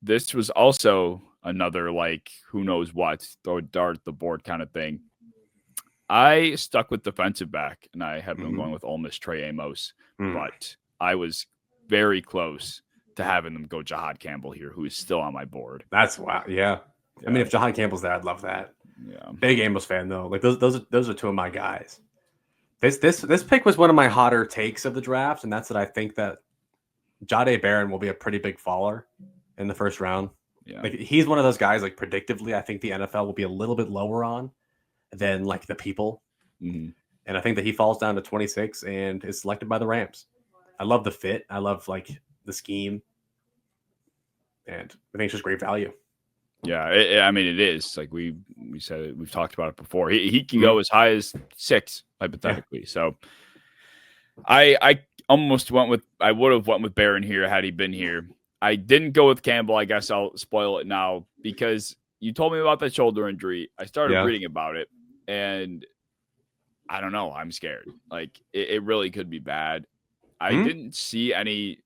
This was also another like who knows what, throw a dart at the board kind of thing. I stuck with defensive back, and I have been going with Ole Miss Trey Amos, but I was very close to having them go Jahad Campbell here, who is still on my board. That's wow. Yeah. I mean, if Jahad Campbell's there, I'd love that. Yeah. Big Amos fan though. Like those are two of my guys. This pick was one of my hotter takes of the draft, and that's that I think that Jahdae Barron will be a pretty big faller in the first round. Yeah. Like he's one of those guys, like predictively, I think the NFL will be a little bit lower on than like the people. And I think that he falls down to 26 and is selected by the Rams. I love the fit. I love like the scheme. And I think it's just great value. Yeah. I mean, it is like we said it, we've talked about it before. He can go as high as 6 hypothetically. Yeah. So I almost I would have went with Barron here had he been here. I didn't go with Campbell. I guess I'll spoil it now because you told me about that shoulder injury. I started reading about it, and I don't know. I'm scared. Like it really could be bad. I didn't see any.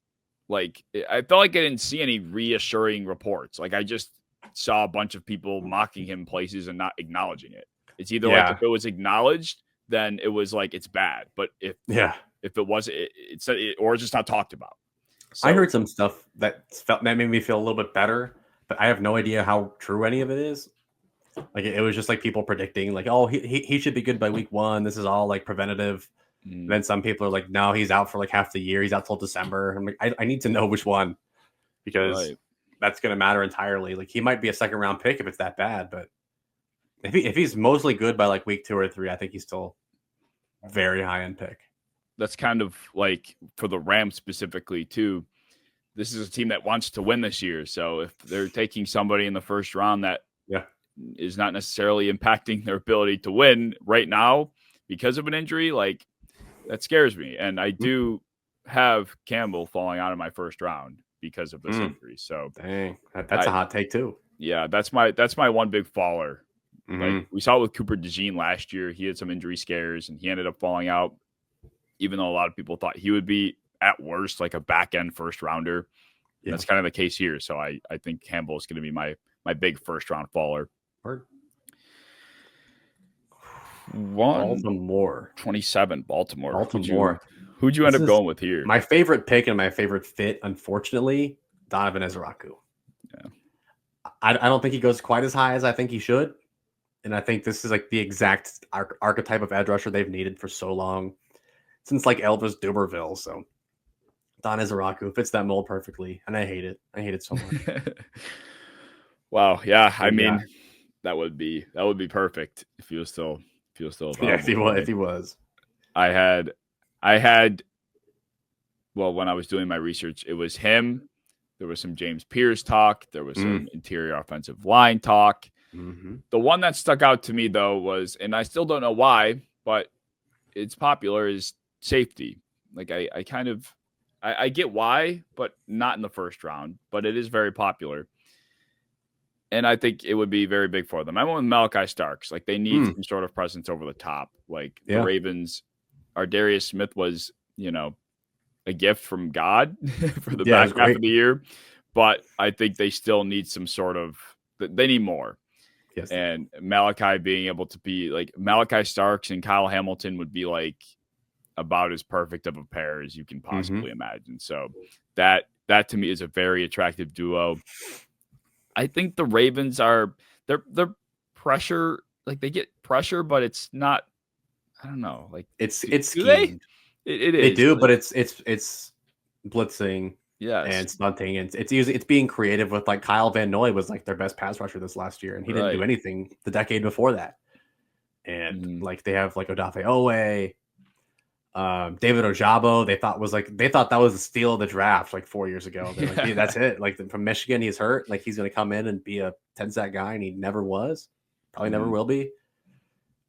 Like I felt like I didn't see any reassuring reports. Like I just saw a bunch of people mocking him places and not acknowledging it. It's either like if it was acknowledged, then it was like it's bad. But if it wasn't, it's or it's just not talked about. So, I heard some stuff that made me feel a little bit better, but I have no idea how true any of it is. Like it was just like people predicting, like, oh, he should be good by week 1. This is all like preventative. Then some people are like, no, he's out for like half the year. He's out till December. I'm like, I need to know which one because that's going to matter entirely. Like he might be a second round pick if it's that bad, but if he's mostly good by like week 2 or 3, I think he's still a very high end pick. That's kind of like for the Rams specifically too. This is a team that wants to win this year. So if they're taking somebody in the first round that is not necessarily impacting their ability to win right now because of an injury, like that scares me. And I do have Campbell falling out of my first round because of this injury. So dang, that's a hot take too. Yeah, that's my one big faller. Like we saw it with Cooper DeJean last year. He had some injury scares and he ended up falling out, even though a lot of people thought he would be at worst like a back end first rounder. Yeah. That's kind of the case here. So I think Campbell is going to be my big first round faller. Baltimore 27 Baltimore. Who'd you end up going with here? My favorite pick and my favorite fit, unfortunately, Donovan Ezraku. Yeah. I don't think he goes quite as high as I think he should. And I think this is like the exact archetype of edge rusher they've needed for so long, since like Elvis Duberville. So Don Izaraku fits that mold perfectly, and I hate it. I hate it so much. Wow. Yeah. I But yeah, mean, that would be perfect if he was still yeah, available. if he was. I had well, when I was doing my research, it was him. There was some James Pierce talk. There was some interior offensive line talk. Mm-hmm. The one that stuck out to me though was, and I still don't know why, but it's popular, is safety. Like I kind of I get why, but not in the first round. But it is very popular. And I think it would be very big for them. I went with Malachi Starks. Like they need some sort of presence over the top. Like the Ravens, our Darius Smith was, a gift from God for the back half of the year. But I think they still need some sort of, they need more. Yes. And Malachi being able to be like Malachi Starks and Kyle Hamilton would be like about as perfect of a pair as you can possibly imagine. So that to me is a very attractive duo. I think the Ravens are they're pressure, like they get pressure, but it's not. I don't know. Like it's do schemed. It is. They do, but it's blitzing, yes, and stunting, and it's being creative with like Kyle Van Noy was like their best pass rusher this last year, and he didn't do anything the decade before that. And like they have like Odafe Owe, David Ojabo. They thought that was the steal of the draft like 4 years ago. They're like, hey, that's it. Like from Michigan, he's hurt. Like he's going to come in and be a 10-sack guy, and he never was. Probably never will be.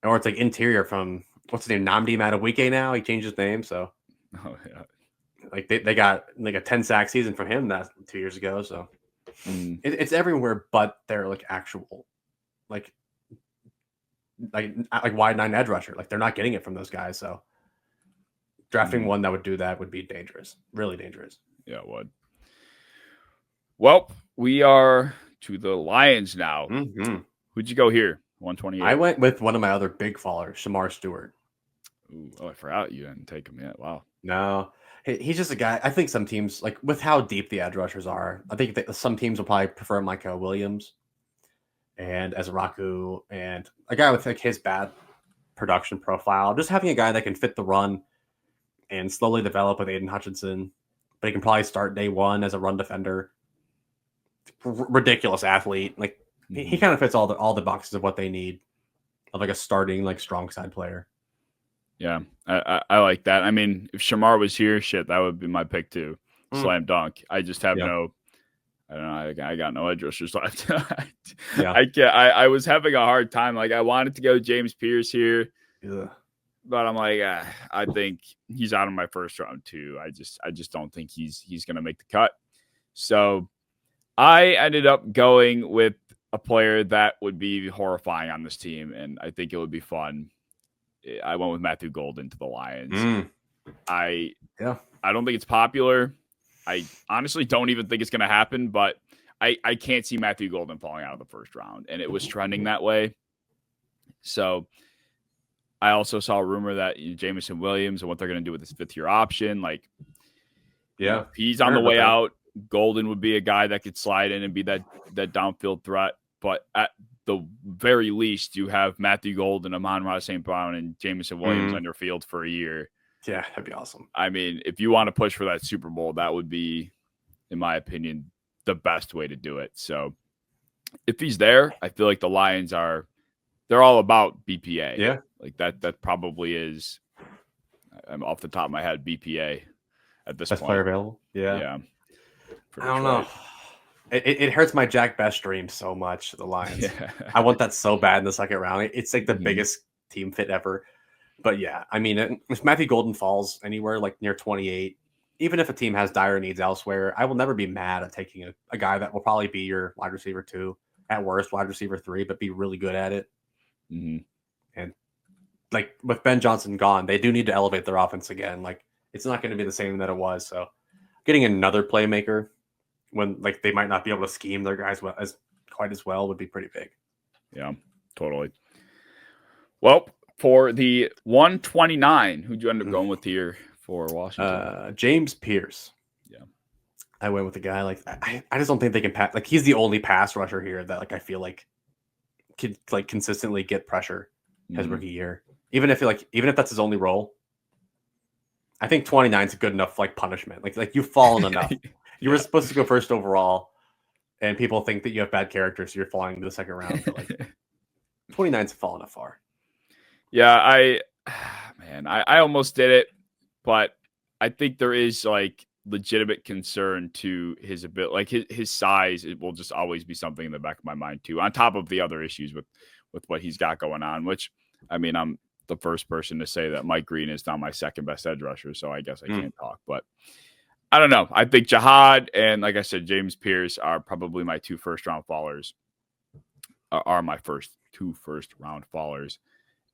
Or it's like interior from what's his name, Nnamdi Madubuike now. He changed his name, so like they got like a 10-sack season from him that 2 years ago. So it's everywhere, but they're like actual like wide nine edge rusher. Like they're not getting it from those guys. So drafting one that would do that would be dangerous, really dangerous. Yeah, it would. Well, we are to the Lions now. Who'd you go here? 128. I went with one of my other big fallers, Shamar Stewart. Ooh, I forgot you didn't take him yet. Wow. No, he's just a guy. I think some teams, like with how deep the edge rushers are, I think that some teams will probably prefer Micah Williams and Ezraku, and a guy with like his bad production profile. Just having a guy that can fit the run and slowly develop with Aiden Hutchinson, but he can probably start day one as a run defender. Ridiculous athlete. Like he kind of fits all the boxes of what they need of like a starting like strong side player. Yeah, I like that. I mean, if Shamar was here, shit, that would be my pick too. Slam dunk. I just have no. I don't know. I got no edge rushers left. I can't. I was having a hard time. Like I wanted to go James Pierce here, but I'm like, I think he's out of my first round too. I just don't think he's gonna make the cut. So I ended up going with a player that would be horrifying on this team, and I think it would be fun. I went with Matthew Golden to the Lions. I don't think it's popular. I honestly don't even think it's going to happen, but I can't see Matthew Golden falling out of the first round, and it was trending that way. So I also saw a rumor that Jamison Williams and what they're going to do with this fifth-year option. Like, if he's on the way out, Golden would be a guy that could slide in and be that downfield threat. But at the very least, you have Matthew Golden, Amon-Ra St. Brown, and Jamison Williams on your field for a year. Yeah, that'd be awesome. I mean, if you want to push for that Super Bowl, that would be, in my opinion, the best way to do it. So if he's there, I feel like the Lions they're all about BPA. Yeah. Like that probably is, I'm off the top of my head, BPA at this best point. player available. Yeah. I don't know. It hurts my Jack Best dream so much, the Lions. I want that so bad in the second round. It's like the biggest team fit ever. But yeah, I mean, if Matthew Golden falls anywhere like near 28, even if a team has dire needs elsewhere, I will never be mad at taking a guy that will probably be your wide receiver 2, at worst wide receiver 3, but be really good at it. And like with Ben Johnson gone, they do need to elevate their offense again. Like it's not going to be the same that it was. So getting another playmaker when like they might not be able to scheme their guys quite as well would be pretty big. Yeah, totally. Well, for the 129, who'd you end up going with here for Washington? James Pierce. Yeah, I went with a guy like I just don't think they can pass. Like he's the only pass rusher here that like I feel like could like consistently get pressure his Mhm. rookie year, even if that's his only role. I think 29 is a good enough like punishment. Like you've fallen enough. You were Yeah. supposed to go first overall, and people think that you have bad character, so you're falling into the second round. But like 29's fallen enough far. Yeah, I almost did it, but I think there is like legitimate concern to his ability, like his size. It will just always be something in the back of my mind too, on top of the other issues with what he's got going on. Which, I mean, I'm the first person to say that Mike Green is now my second best edge rusher, so I guess I can't talk. But I don't know. I think Jihad and, like I said, James Pierce are probably my 2 first-round fallers. Are my two first round fallers.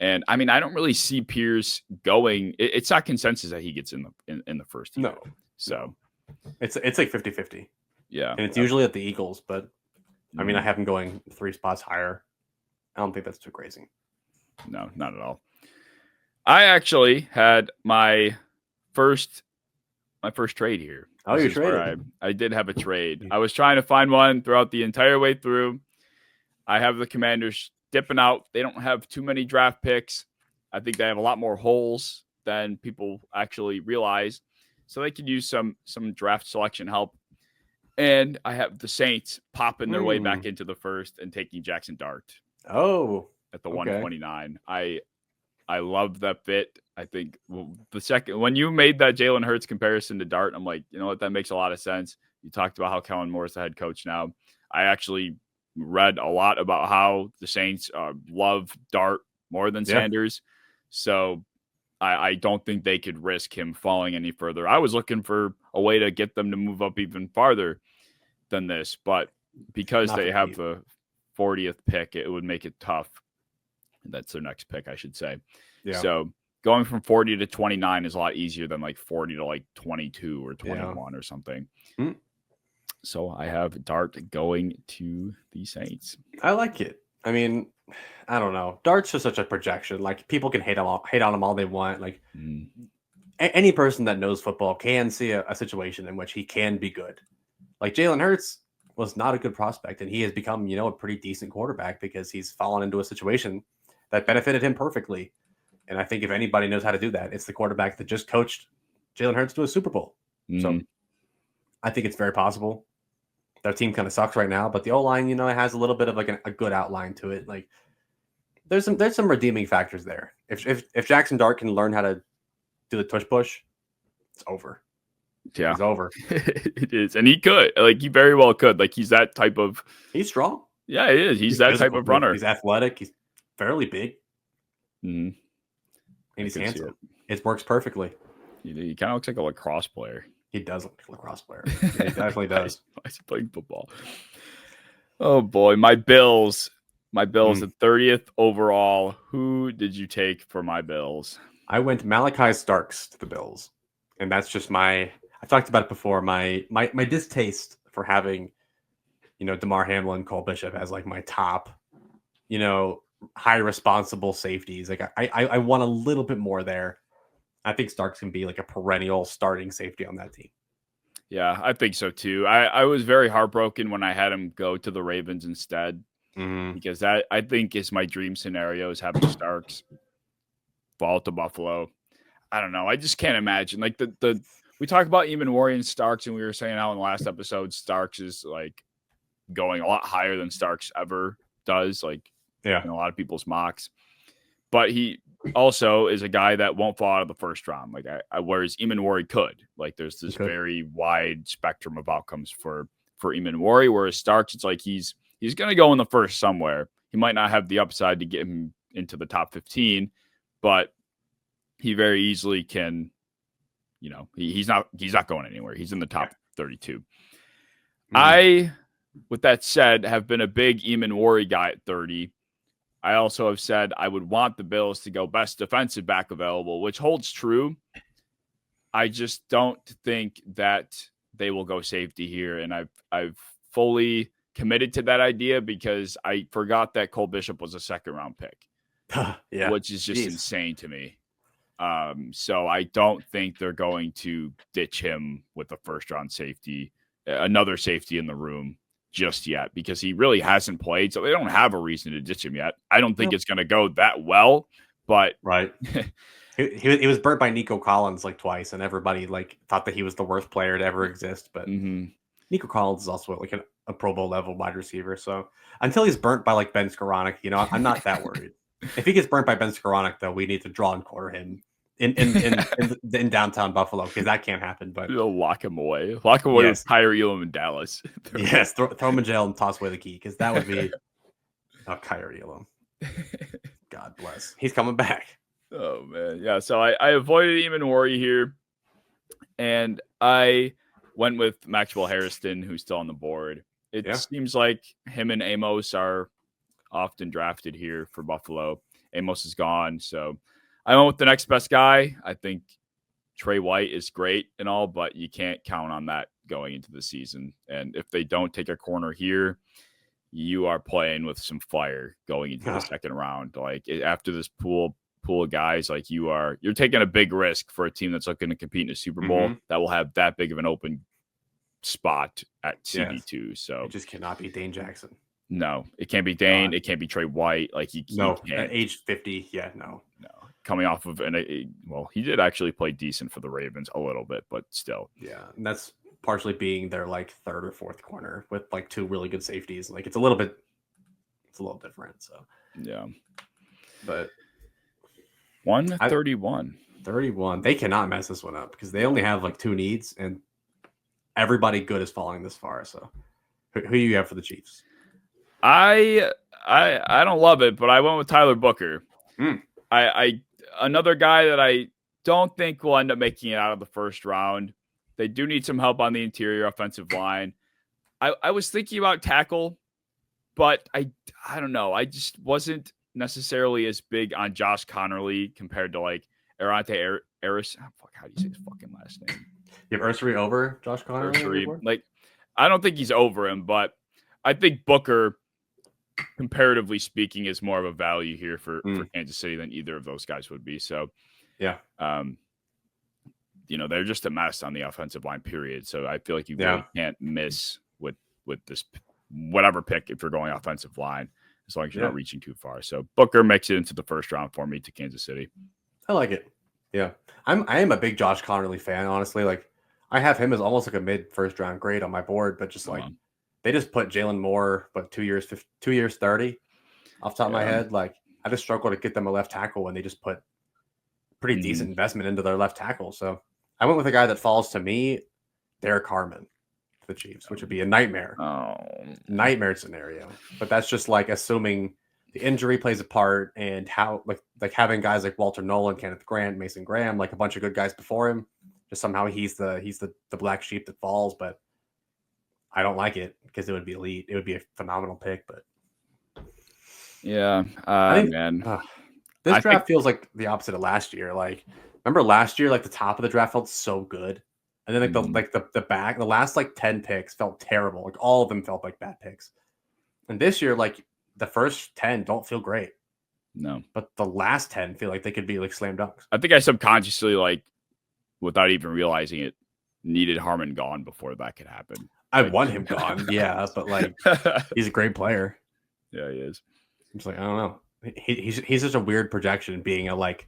And I mean, I don't really see Pierce going. It's not consensus that he gets in the first year. No. So it's like 50-50. Yeah. And it's usually at the Eagles, but I mean, I have him going 3 spots higher. I don't think that's too crazy. No, not at all. I actually had my first trade here. Oh, you traded. I did have a trade. I was trying to find one throughout the entire way through. I have the Commanders dipping out. They don't have too many draft picks. I think they have a lot more holes than people actually realize. So they could use some draft selection help. And I have the Saints popping their way back into the first and taking Jackson Dart. Oh, at the 129. I love that fit. I think the second when you made that Jalen Hurts comparison to Dart, I'm like, you know what, that makes a lot of sense. You talked about how Kellen Moore is the head coach now. I actually read a lot about how the Saints love Dart more than Sanders. So I don't think they could risk him falling any further. I was looking for a way to get them to move up even farther than this, but because they have the 40th pick, it would make it tough. That's their next pick, I should say. Yeah. So going from 40 to 29 is a lot easier than like 40 to like 22 or 21 or something. So I have Dart going to the Saints. I like it. I mean, I don't know. Dart's just such a projection. Like people can hate on him all they want. Like any person that knows football can see a situation in which he can be good. Like Jalen Hurts was not a good prospect, and he has become, a pretty decent quarterback because he's fallen into a situation that benefited him perfectly. And I think if anybody knows how to do that, it's the quarterback that just coached Jalen Hurts to a Super Bowl. So I think it's very possible. Their team kind of sucks right now, but the O-line, it has a little bit of like a good outline to it. Like there's some redeeming factors there. If Jackson Dart can learn how to do the tush push, it's over. Yeah, it's over. It is, and he could. Like he very well could. Like he's that type of. He's strong. Yeah, he is. He's that type of runner. He's athletic. He's fairly big. Mm-hmm. And he's handsome. It works perfectly. He kind of looks like a lacrosse player. He does look like a lacrosse player. He definitely does. Why is he playing football? Oh boy, my Bills. My Bills at 30th overall. Who did you take for my Bills? I went Malachi Starks to the Bills, and that's just I talked about it before. My distaste for having, DeMar Hamlin, Cole Bishop as like my top, high responsible safeties. Like I want a little bit more there. I think Starks can be like a perennial starting safety on that team. Yeah, I think so too. I was very heartbroken when I had him go to the Ravens instead, because that I think is my dream scenario, is having Starks fall to Buffalo. I don't know. I just can't imagine. Like we talk about Eamon Warrior and Starks, and we were saying how in the last episode Starks is like going a lot higher than Starks ever does. Like in a lot of people's mocks, but he also is a guy that won't fall out of the first round. Like whereas Eamon Warrior could. Like there's this very wide spectrum of outcomes for Eamon Warrior, whereas Starks, it's like he's going to go in the first somewhere. He might not have the upside to get him into the top 15, but he very easily can. He's not going anywhere. He's in the top 32. I, with that said, have been a big Eamon Warrior guy at 30. I also have said I would want the Bills to go best defensive back available, which holds true. I just don't think that they will go safety here, and I've fully committed to that idea because I forgot that Cole Bishop was a second-round pick, which is just insane to me. So I don't think they're going to ditch him with a first-round safety, another safety in the room, just yet because he really hasn't played. So they don't have a reason to ditch him yet. I don't think it's going to go that well, but right. He was burnt by Nico Collins like twice, and everybody like thought that he was the worst player to ever exist. But Nico Collins is also like a Pro Bowl level wide receiver. So until he's burnt by like Ben Skoranek, I'm not that worried. If he gets burnt by Ben Skoranek, though, we need to draw and quarter him in downtown Buffalo because that can't happen. But you'll lock him away with Kyrie Elam in Dallas. Yes, throw him in jail and toss away the key because that would be Kyrie Elam. God bless. He's coming back. Oh man, yeah. So I avoided even worry here, and I went with Maxwell Harrison, who's still on the board. It seems like him and Amos are often drafted here for Buffalo. Amos is gone, so I went with the next best guy. I think Trey White is great and all, but you can't count on that going into the season. And if they don't take a corner here, you are playing with some fire going into the second round. Like after this pool of guys, like you're taking a big risk for a team that's looking to compete in a Super Bowl that will have that big of an open spot at CB2. So it just cannot be Dane Jackson. No, it can't be Dane. It can't be Trey White. Like he can't. At age 50. Yeah, no. Coming off of he did actually play decent for the Ravens a little bit, but still. Yeah, and that's partially being their like third or fourth corner with like two really good safeties. Like it's a little different. So yeah, but 131. 31. They cannot mess this one up because they only have like two needs, and everybody good is falling this far. So who do you have for the Chiefs? I don't love it, but I went with Tyler Booker. Another guy that I don't think will end up making it out of the first round. They do need some help on the interior offensive line. I was thinking about tackle, but I don't know. I just wasn't necessarily as big on Josh Connerly compared to like Arante Eris. How do you say his fucking last name? You have Ursary over Josh Connerly? Like, I don't think he's over him, but I think Booker, comparatively speaking, is more of a value here for Kansas City than either of those guys would be. So, yeah, they're just a mess on the offensive line, period. So I feel like you really can't miss with this whatever pick if you're going offensive line, as long as you're not reaching too far. So Booker makes it into the first round for me to Kansas City. I like it. Yeah, I am a big Josh Connerly fan, honestly. Like I have him as almost like a mid first round grade on my board, but just they just put Jalen Moore, but 2 years 30 off the top of my head. Like I just struggle to get them a left tackle when they just put pretty decent investment into their left tackle. So I went with a guy that falls to me, Derek Harmon for the Chiefs, which would be a nightmare scenario. But that's just like assuming the injury plays a part and how like having guys like Walter Nolan, Kenneth Grant, Mason Graham, like a bunch of good guys before him. Just somehow he's the black sheep that falls, but I don't like it because it would be elite. It would be a phenomenal pick, but yeah, this draft feels like the opposite of last year. Like, remember last year, like the top of the draft felt so good, and then the last like 10 picks felt terrible. Like all of them felt like bad picks, and this year, like the first 10 don't feel great. No, but the last 10 feel like they could be like slam dunks. I think I subconsciously, like, without even realizing it, needed Harmon gone before that could happen. I want him gone, yeah, but like he's a great player. Yeah, he is. I'm just like, I don't know. He's such a weird projection, being a like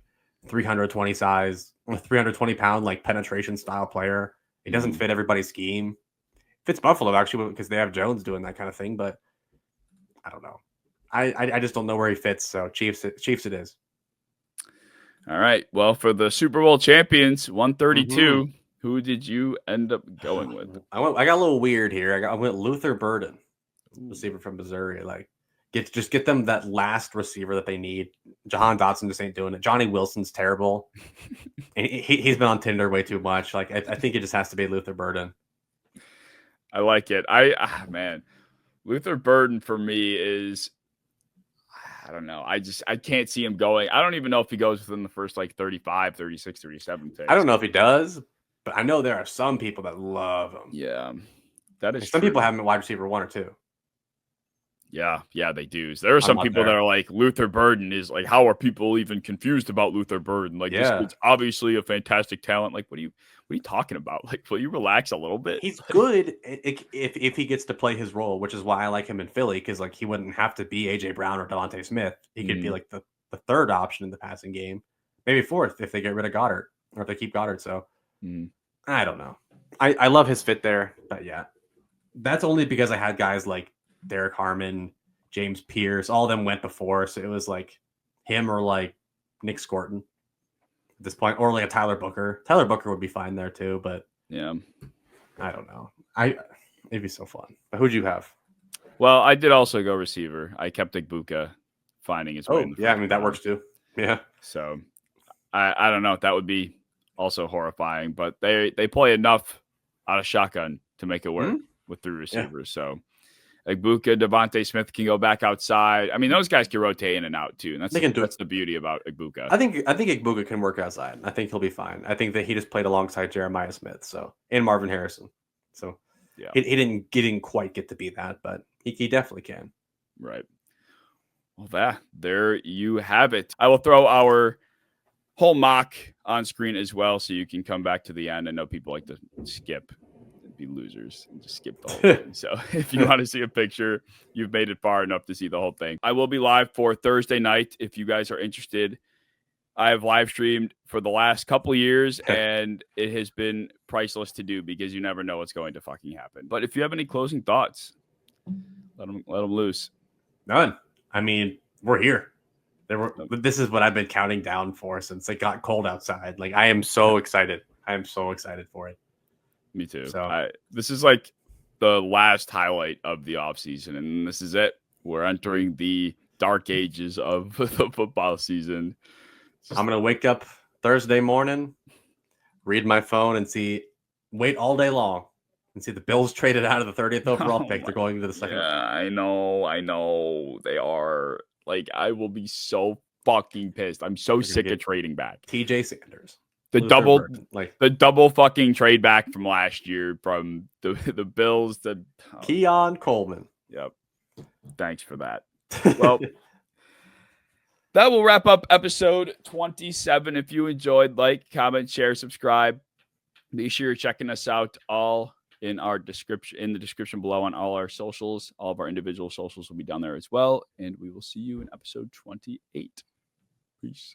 320 size, 320 pound like penetration style player. He doesn't fit everybody's scheme. Fits Buffalo actually because they have Jones doing that kind of thing, but I don't know. I just don't know where he fits. So Chiefs it is. All right. Well, for the Super Bowl champions, 132. Who did you end up going with? I got a little weird here. I went Luther Burden, receiver from Missouri. Like, get them that last receiver that they need. Jahan Dotson just ain't doing it. Johnny Wilson's terrible. And he's been on Tinder way too much. Like, I think it just has to be Luther Burden. I like it. Man, Luther Burden for me is, I don't know. I can't see him going. I don't even know if he goes within the first like 35, 36, 37 picks. I don't know if he does. But I know there are some people that love him. Yeah, that is. Some people have him at wide receiver 1 or 2. Yeah, they do. There are I'm some not people that there. are like, Luther Burden is like, how are people even confused about Luther Burden? Like, this Yeah. kid's obviously a fantastic talent. Like, what are you talking about? Like, will you relax a little bit? He's good if he gets to play his role, which is why I like him in Philly, because like he wouldn't have to be AJ Brown or Devontae Smith. He could be like the third option in the passing game, maybe fourth if they get rid of Goddard or if they keep Goddard. So I don't know. I love his fit there, but yeah, that's only because I had guys like Derek Harmon, James Pierce, all of them went before, so it was like him or like Nick Scorton at this point, or like a Tyler Booker. Tyler Booker would be fine there too, but Yeah. I don't know. It'd be so fun. But who'd you have? Well, I did also go receiver. I kept Igbuka finding his way. Oh, yeah. I mean, that works too. Yeah. So I don't know. That would be also horrifying, but they play enough out of shotgun to make it work with 3 receivers. Yeah. So Igbuka, Devontae Smith can go back outside. I mean, those guys can rotate in and out too. And that's the beauty about Igbuka. I think Igbuka can work outside. I think he'll be fine. I think that he just played alongside Jeremiah Smith, and Marvin Harrison. So yeah, he didn't quite get to be that, but he definitely can. Right. Well, there you have it. I will throw our whole mock on screen as well, so you can come back to the end. I know people like to skip and be losers and just skip the whole thing. So if you want to see a picture, you've made it far enough to see the whole thing. I will be live for Thursday night if you guys are interested. I have live streamed for the last couple of years, and it has been priceless to do because you never know what's going to fucking happen. But if you have any closing thoughts, let them loose. None. I mean, we're here. This is what I've been counting down for since it got cold outside. Like, I am so excited. I am so excited for it. Me too. So this is like the last highlight of the offseason, and this is it. We're entering the dark ages of the football season. I'm going to wake up Thursday morning, read my phone, and wait all day long and see the Bills traded out of the 30th overall pick. They're going into the second. Yeah, I know. They are. Like, I will be so fucking pissed. I'm so sick of trading back. TJ Sanders. The double fucking trade back from last year from the Bills to Keon Coleman. Yep. Thanks for that. Well, that will wrap up episode 27. If you enjoyed, like, comment, share, subscribe. Be sure you're checking us out all in the description below on all our socials. All of our individual socials will be down there as well. And we will see you in episode 28. Peace.